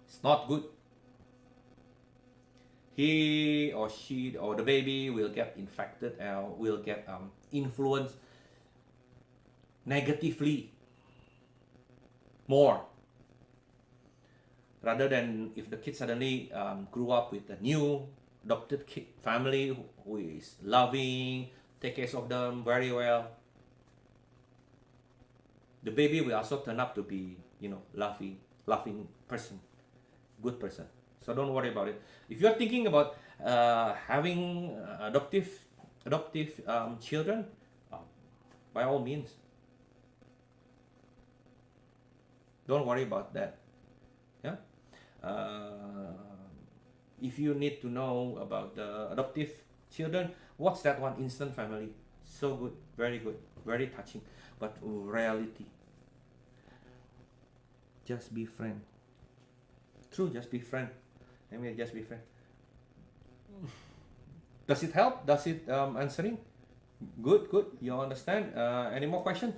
it's not good, he or she or the baby will get infected or will get influenced negatively more, rather than if the kid suddenly grew up with a new adopted kid family who is loving, take care of them very well. The baby will also turn up to be, you know, laughing person, good person. So don't worry about it. If you're thinking about having adoptive children, by all means, don't worry about that. Yeah. If you need to know about the adoptive children, watch that one, Instant Family. So good, very touching. But reality, just be friend. True, just be friend. I mean, just be friend. Does it help? Does it answering? Good. You understand? Any more questions?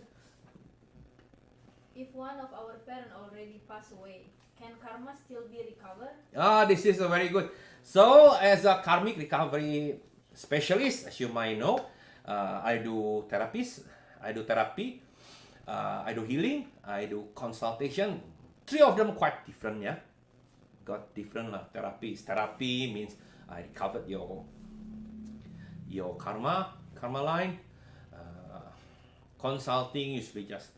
If one of our parents already passed away, can karma still be recovered? This is a very good. So, as a karmic recovery specialist, as you might know, I do therapy, I do healing, I do consultation. 3 of them quite different, yeah. Got different therapies. Therapy means I recovered your karma line. Consulting usually just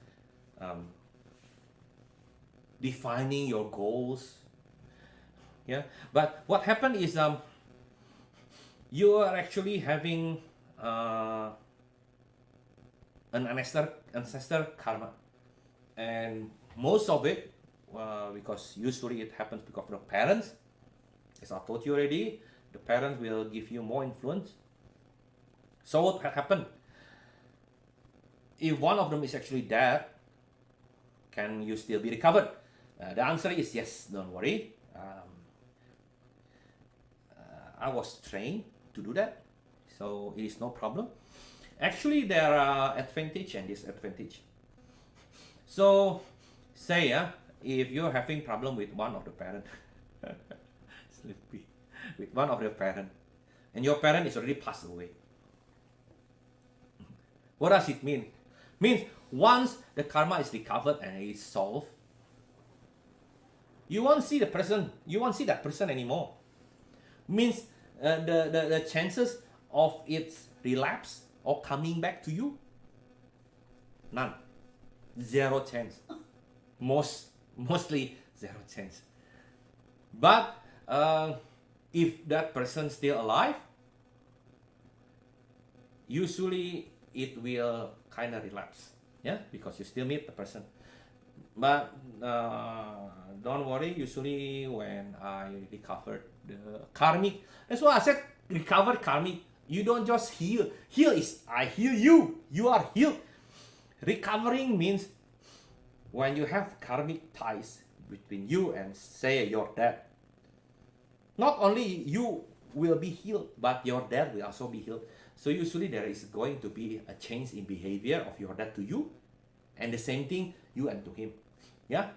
defining your goals. Yeah, but what happened is you are actually having an ancestor karma, and most of it, because usually it happens because of the parents. As I told you already, the parents will give you more influence. So what happened? If one of them is actually dead, can you still be recovered? The answer is yes, don't worry. I was trained to do that, so it is no problem. Actually, there are advantage and disadvantage. So, say if you're having problem with one of the parent, sleepy, with one of the parent, and your parent is already passed away. What does it mean? Means once the karma is recovered and it's solved, you won't see the person. You won't see that person anymore. Means the chances of its relapse or coming back to you? None. Zero chance. Mostly zero chance. But if that person's still alive, usually it will kind of relapse, yeah, because you still meet the person. But don't worry, usually when I recovered the karmic, that's why I said recovered karmic. You don't just heal. Heal is I heal you. You are healed. Recovering means when you have karmic ties between you and say your dad. Not only you will be healed, but your dad will also be healed. So usually there is going to be a change in behavior of your dad to you, and the same thing you and to him. Yeah.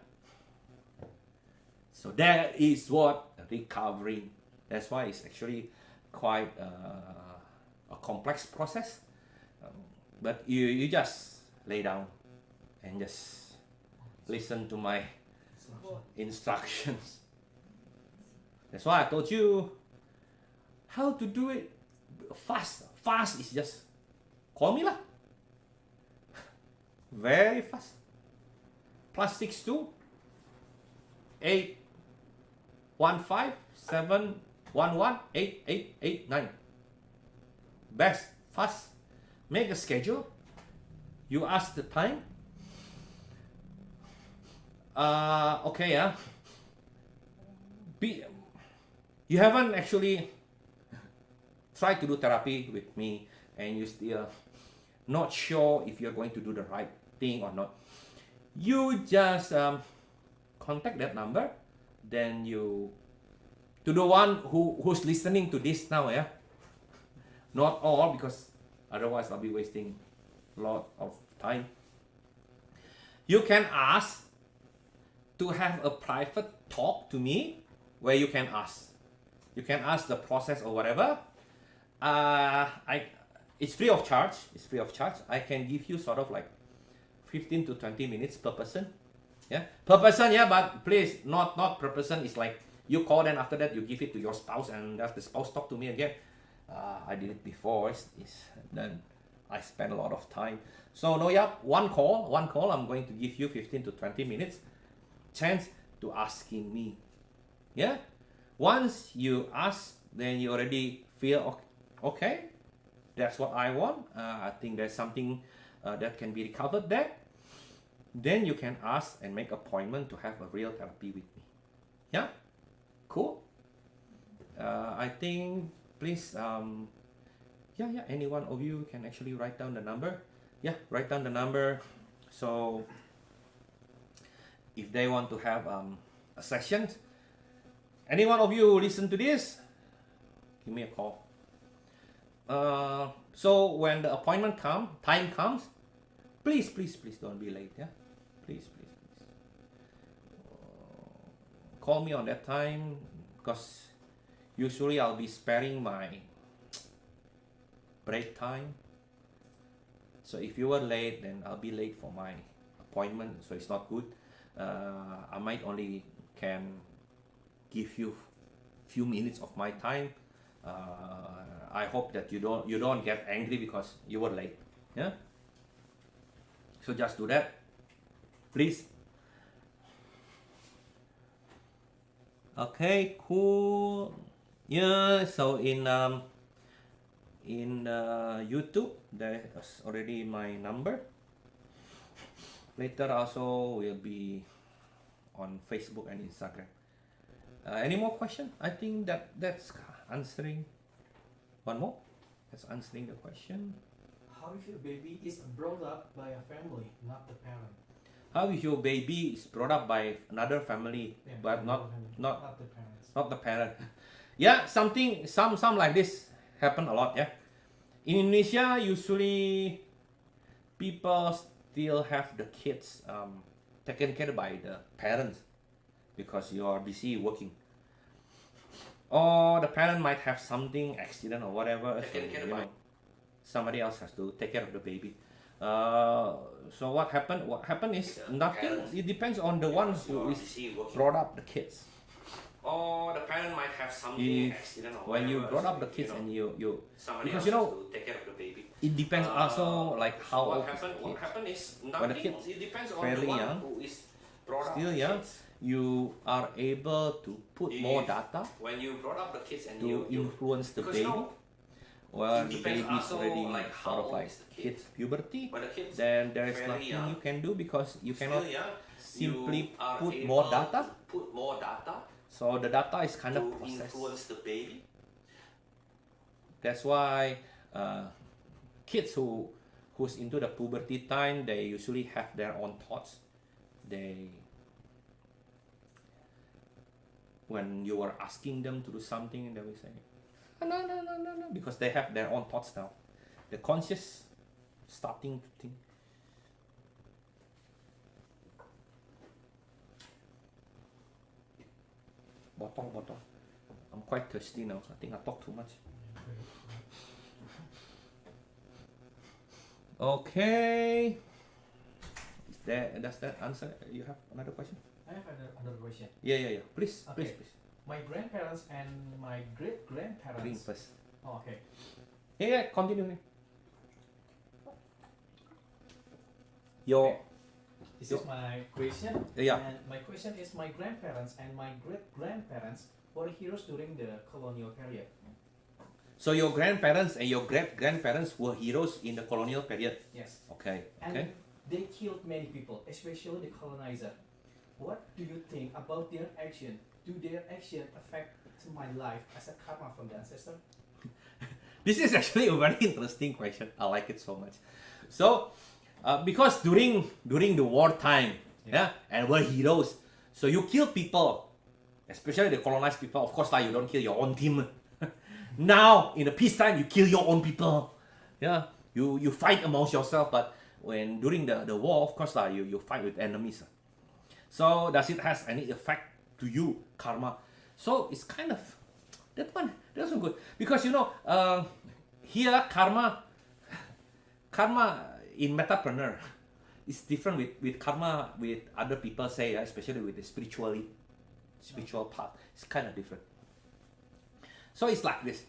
So that is what recovering. That's why it's actually quite a complex process. But you just lay down and just listen to my instructions. That's why I told you how to do it fast. Fast is just call me lah. Very fast. +62 815 711 8889. Best, fast. Make a schedule. You ask the time. Okay, yeah. You haven't actually tried to do therapy with me, and you still not sure if you're going to do the right thing or not. You just contact that number. Then you, to the one who's listening to this now, yeah. Not all, because otherwise I'll be wasting a lot of time. You can ask to have a private talk to me where you can ask. You can ask the process or whatever. It's free of charge. It's free of charge. I can give you sort of like 15 to 20 minutes per person. Yeah, per person. Yeah, but please, not per person. It's like you call, and after that you give it to your spouse, and let the spouse talk to me again. I did it before. Then I spent a lot of time. So no, yeah, one call. I'm going to give you 15 to 20 minutes chance to asking me. Yeah. Once you ask, then you already feel okay. That's what I want. I think there's something that can be recovered there. Then you can ask and make appointment to have a real therapy with me. Yeah. Cool. I think please yeah, any one of you can actually write down the number. Yeah, write down the number. So if they want to have a session, any one of you who listen to this, give me a call. So when the appointment time comes, please don't be late. Yeah, please. Call me on that time, because usually I'll be sparing my break time. So if you were late, then I'll be late for my appointment. So it's not good. I might only can give you few minutes of my time. I hope that you don't get angry because you were late. Yeah. So just do that, please. Okay, cool. Yeah. So in YouTube, there's already my number. Later also will be on Facebook and Instagram. Any more question? I think that's answering. One more. That's answering the question. How if your baby is brought up by a family, not the parent? How if your baby is brought up by another family, Yeah, but not the parents. not the parent? Yeah, some like this happen a lot. Yeah, in Indonesia, usually people still have the kids taken care by the parents because you are busy working, or the parent might have something accident or whatever. So, somebody else has to take care of the baby. So what happened is nothing. It depends on the one who is brought up the kids. Or the parent might have something accident or when you brought up the kids and you because It depends also like how what old is happened? the What kid. happened is When the nothing. kid's It depends on fairly the one young, who is brought up still the young, kids. you are able to put more If- data When you brought up the kids and to you influence the because baby. you know, Where it the depends baby is also, already like, how sort of old like is the kid. hit puberty, when the kids then there is fairly nothing young, you can do because you cannot still young, simply you are put able more data. to put more data So the data is kind to of processed. influence the baby. That's why kids who's into the puberty time, they usually have their own thoughts. When you are asking them to do something, they will say, no, because they have their own thoughts now. The conscious starting to think. Bottle. I'm quite thirsty now. I think I talk too much. Okay. Does that answer? You have another question? I have another question. Yeah. Please. Okay. My grandparents and my great Drink grandparents. first. Oh, okay. Yeah, continue. Your This is my question. Yeah. And my question is, my grandparents and my great grandparents were heroes during the colonial period. So your grandparents and your great grandparents were heroes in the colonial period. Yes. Okay. And Okay. they killed many people, especially the colonizer. What do you think about their action? Do their action affect my life as a karma from the ancestor? This is actually a very interesting question. I like it so much. So, because during the wartime, and we're heroes, so you kill people, especially the colonized people. Of course, like you don't kill your own team. Now, in the peacetime, you kill your own people. Yeah, you fight amongst yourself, but when during the war, of course, like you fight with enemies. So, does it has any effect to you, karma? So it's kind of that's good because here karma in Metapreneur is different with karma with other people say, especially with the spiritual part. It's kind of different. So it's like this.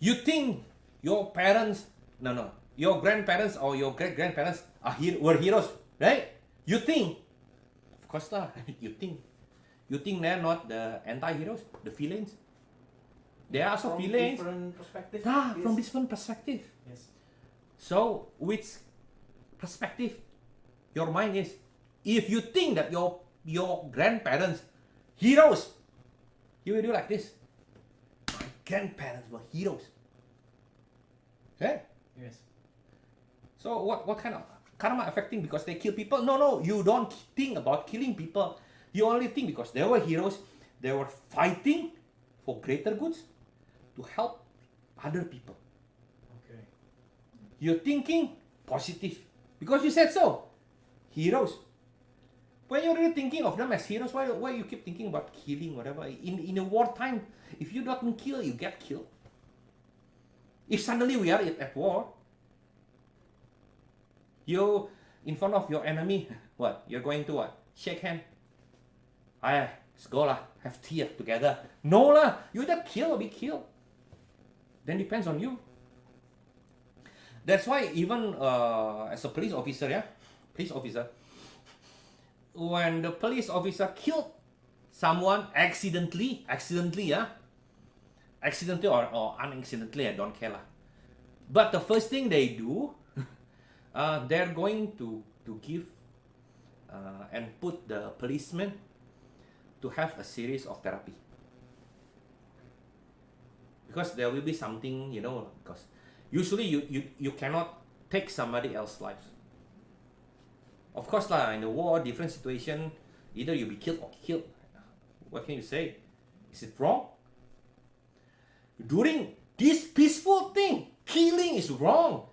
You think your parents, your grandparents or your great grandparents were heroes, right? You think, of course not. You think they're not the anti-heroes, the villains? They are also From villains. different perspective. From different perspective. Yes. So, which perspective your mind is? If you think that your grandparents heroes, you will do like this. My grandparents were heroes. Okay? Yes. So what kind of karma affecting because they kill people? No, you don't think about killing people. You only think because they were heroes, they were fighting for greater goods to help other people. Okay. You're thinking positive because you said so. Heroes. When you're really thinking of them as heroes, why you keep thinking about killing, whatever? In a wartime, if you don't kill, you get killed. If suddenly we are at war, you in front of your enemy, what? You're going to what? Shake hand. Let's go lah. Have tea together. No lah. You either kill or be killed. Then depends on you. That's why even as a police officer, when the police officer killed someone accidentally, or unaccidentally, I don't care lah. But the first thing they do, they're going to give and put the policeman to have a series of therapy. Because there will be something, because usually you cannot take somebody else's life. Of course, in the war, different situation, either you be killed or killed. What can you say? Is it wrong? During this peaceful thing, killing is wrong.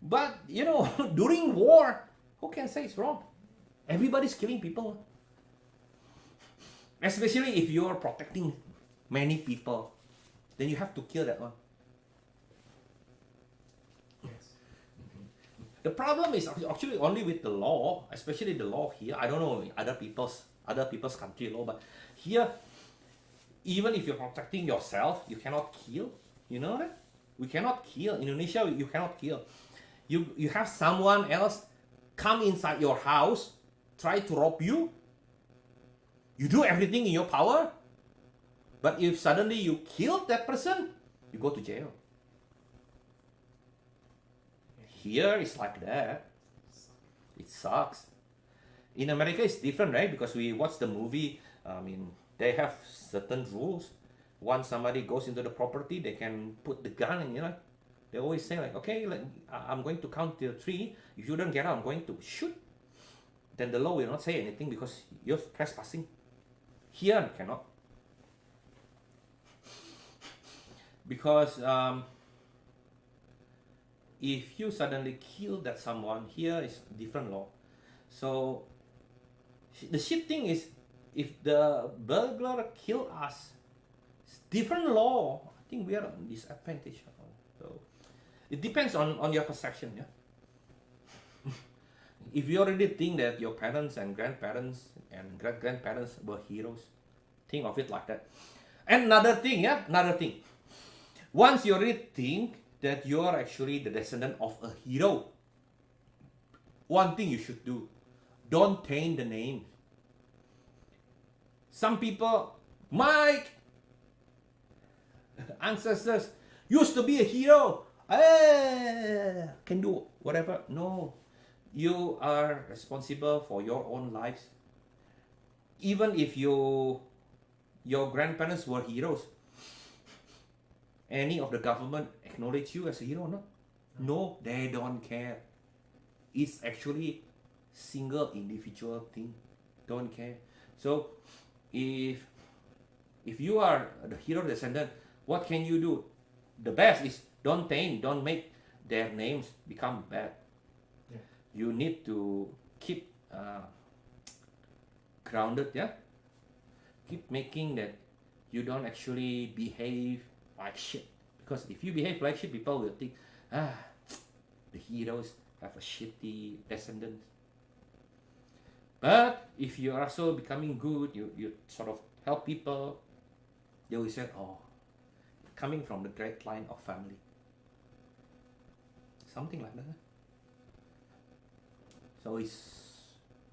But, during war, who can say it's wrong? Everybody's killing people. Especially if you are protecting many people, then you have to kill that one. Yes. The problem is actually only with the law, especially the law here. I don't know other people's country law, but here, even if you're protecting yourself, you cannot kill. You know that? We cannot kill. In Indonesia, you cannot kill. You have someone else come inside your house, try to rob you. You do everything in your power. But if suddenly you kill that person, you go to jail. Here it's like that. It sucks. In America it's different, right? Because we watch the movie, they have certain rules. Once somebody goes into the property, they can put the gun and they always say like, okay, I'm going to count till 3. If you don't get out, I'm going to shoot. Then the law will not say anything because you're trespassing. Here you cannot. Because if you suddenly kill that someone, here is different law. So the shit thing is, if the burglar kill us, it's different law. I think we are on disadvantage. So it depends on your perception, yeah. If you already think that your parents and grandparents and great-grandparents were heroes, think of it like that. And another thing. Once you already think that you are actually the descendant of a hero, one thing you should do, don't taint the name. Some people, Mike, ancestors used to be a hero, can do whatever. No, you are responsible for your own lives. Even if your grandparents were heroes, any of the government acknowledge you as a hero or not? No, they don't care. It's actually single individual thing. Don't care. So if you are the hero descendant, what can you do? The best is don't make their names become bad. Yeah. You need to keep grounded, yeah? Keep making that you don't actually behave like shit. Because if you behave like shit, people will think, the heroes have a shitty descendant. But if you are also becoming good, you sort of help people, they will say, oh, coming from the great line of family. Something like that. So it's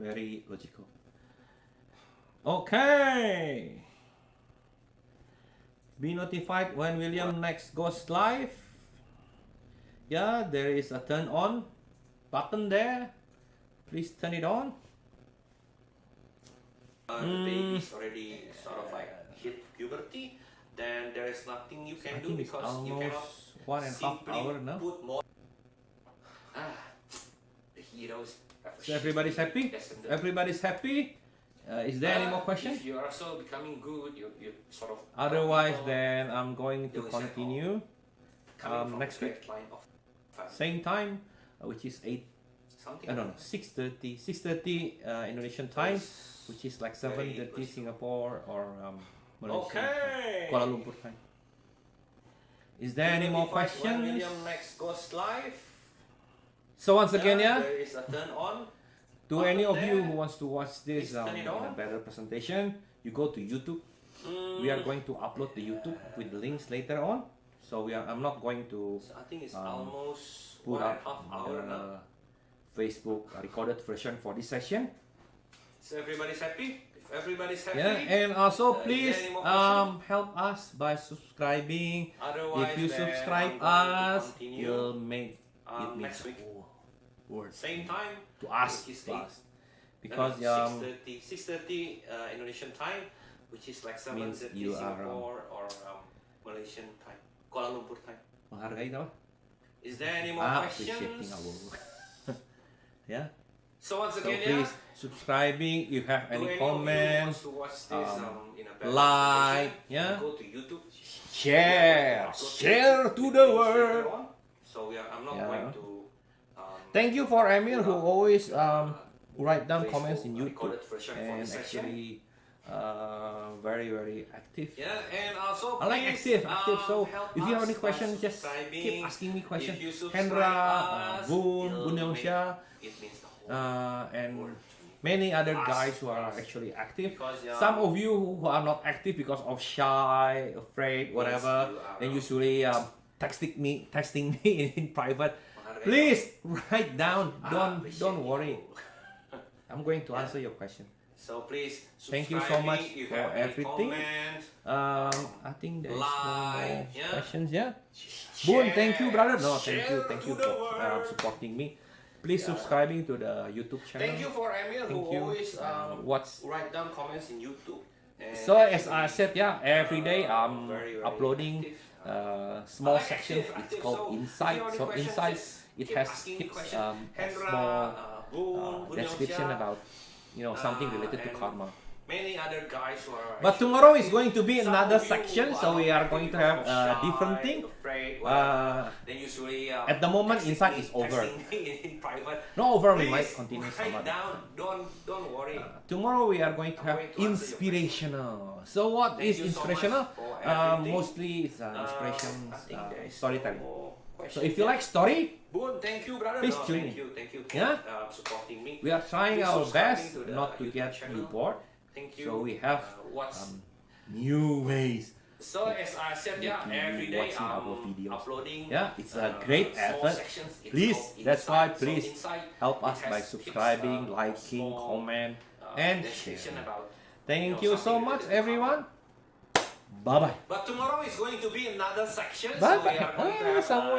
very logical. Okay. Be notified when William next goes live. Yeah, there is a turn on button there. Please turn it on. The baby's already sort of like hit puberty, then there is nothing you can do because you cannot 1.5 hours now. put more. The heroes have a So everybody's happy? descendant. Everybody's happy? Is there any more questions? If you are also becoming good, you sort of. Otherwise, people then I'm going to They will say, continue coming from next the week. great line of family. Same time, which is 8. Something. No, 6:30 Indonesian time, which is like 7:30 Singapore or Malaysia time, Kuala Lumpur time. Is there any more When questions? William next goes live. So once again, There is a turn on. to Button any of you there. who wants to watch this Please turn in it a on. better presentation, you go to YouTube. We are going to upload the YouTube with the links later on. So I'm not going to So I think it's Um, almost put 1.5 up hour now. the Facebook recorded version for this session. So everybody's happy. If everybody's happy. Yeah, and also Is there please any more question? help us by subscribing. Otherwise, If you then subscribe I'm going to us, continue, you'll make it means next week. the whole world Same time. to us, which is to 8. us. Because 6:30 Indonesian time, which is like Means 7:30 you are, Singapore or Malaysian time, Kuala Lumpur time. menghargai apa? Is there any more Appreciating questions? our work. Yeah. So once So again, please subscribing. If you have to any anyone who comments, wants to watch this in a better like, presentation, yeah. go to YouTube. share to the world. So I'm not Yeah. going to. Thank you for Emil who always write down Facebook comments in YouTube recorded version for and this session. actually very active. Yeah, and also I like please, active. So help if you have us any by questions, just subscribing. keep asking me questions. If you subscribe Hendra, us, Boon, it'll Bun make- Yonsha, It means the whole and world to me. many other Us, guys who are us. actually active. Because, Some of you who are not active because of shy, afraid, whatever, you are, then usually texting me in private, please write down. Don't worry. I'm going to answer your question. So please Thank you subscribe so much me if you for have any everything. comments. I think there's no more Like, yeah. questions. Yeah. Share, Boon, thank you, brother. No, thank share you to the for world. supporting me. Please Yeah. subscribing to the YouTube channel. Thank you for Emil Thank who you. always What's write down comments in YouTube. And so as I said, yeah, every day I'm very, very uploading active. small Active, sections. active. It's called So, Inside. if you have So any questions, inside just it keep has asking tips, questions. a Hendra, small Boon, description about something related to and karma. many other guys who are But actually tomorrow is active. going to be Some another of you section, are so we not are active going to because have of a shy, different thing. afraid, whatever. Then usually At the moment, texting Inside me- is over. texting me in private. No, over we Please might continue some write other down. time. Don't worry. Tomorrow we are going to I'm have going to answer your inspirational. So what Thank is you so inspirational? much for everything. Mostly it's inspiration, I think there is storytelling. no more So questions. if you like story, Boon, thank you, brother. please No, tune thank in. you for Yeah? supporting me. we are trying Please our subscribing best to the not to YouTube get channel. you bored. Thank you. So we have what's new ways. so as I said, yeah, Making you every day watching our I'm videos. uploading. Yeah, it's a great small effort. sections. It's Please, called that's why Inside. So please inside, help it us has by tips, subscribing, liking, small, comment, and description sharing. about. Thank you know, you so something much, related to everyone. Bye bye. But tomorrow is going to be another section. Bye So we bye. are going to have Somewhere.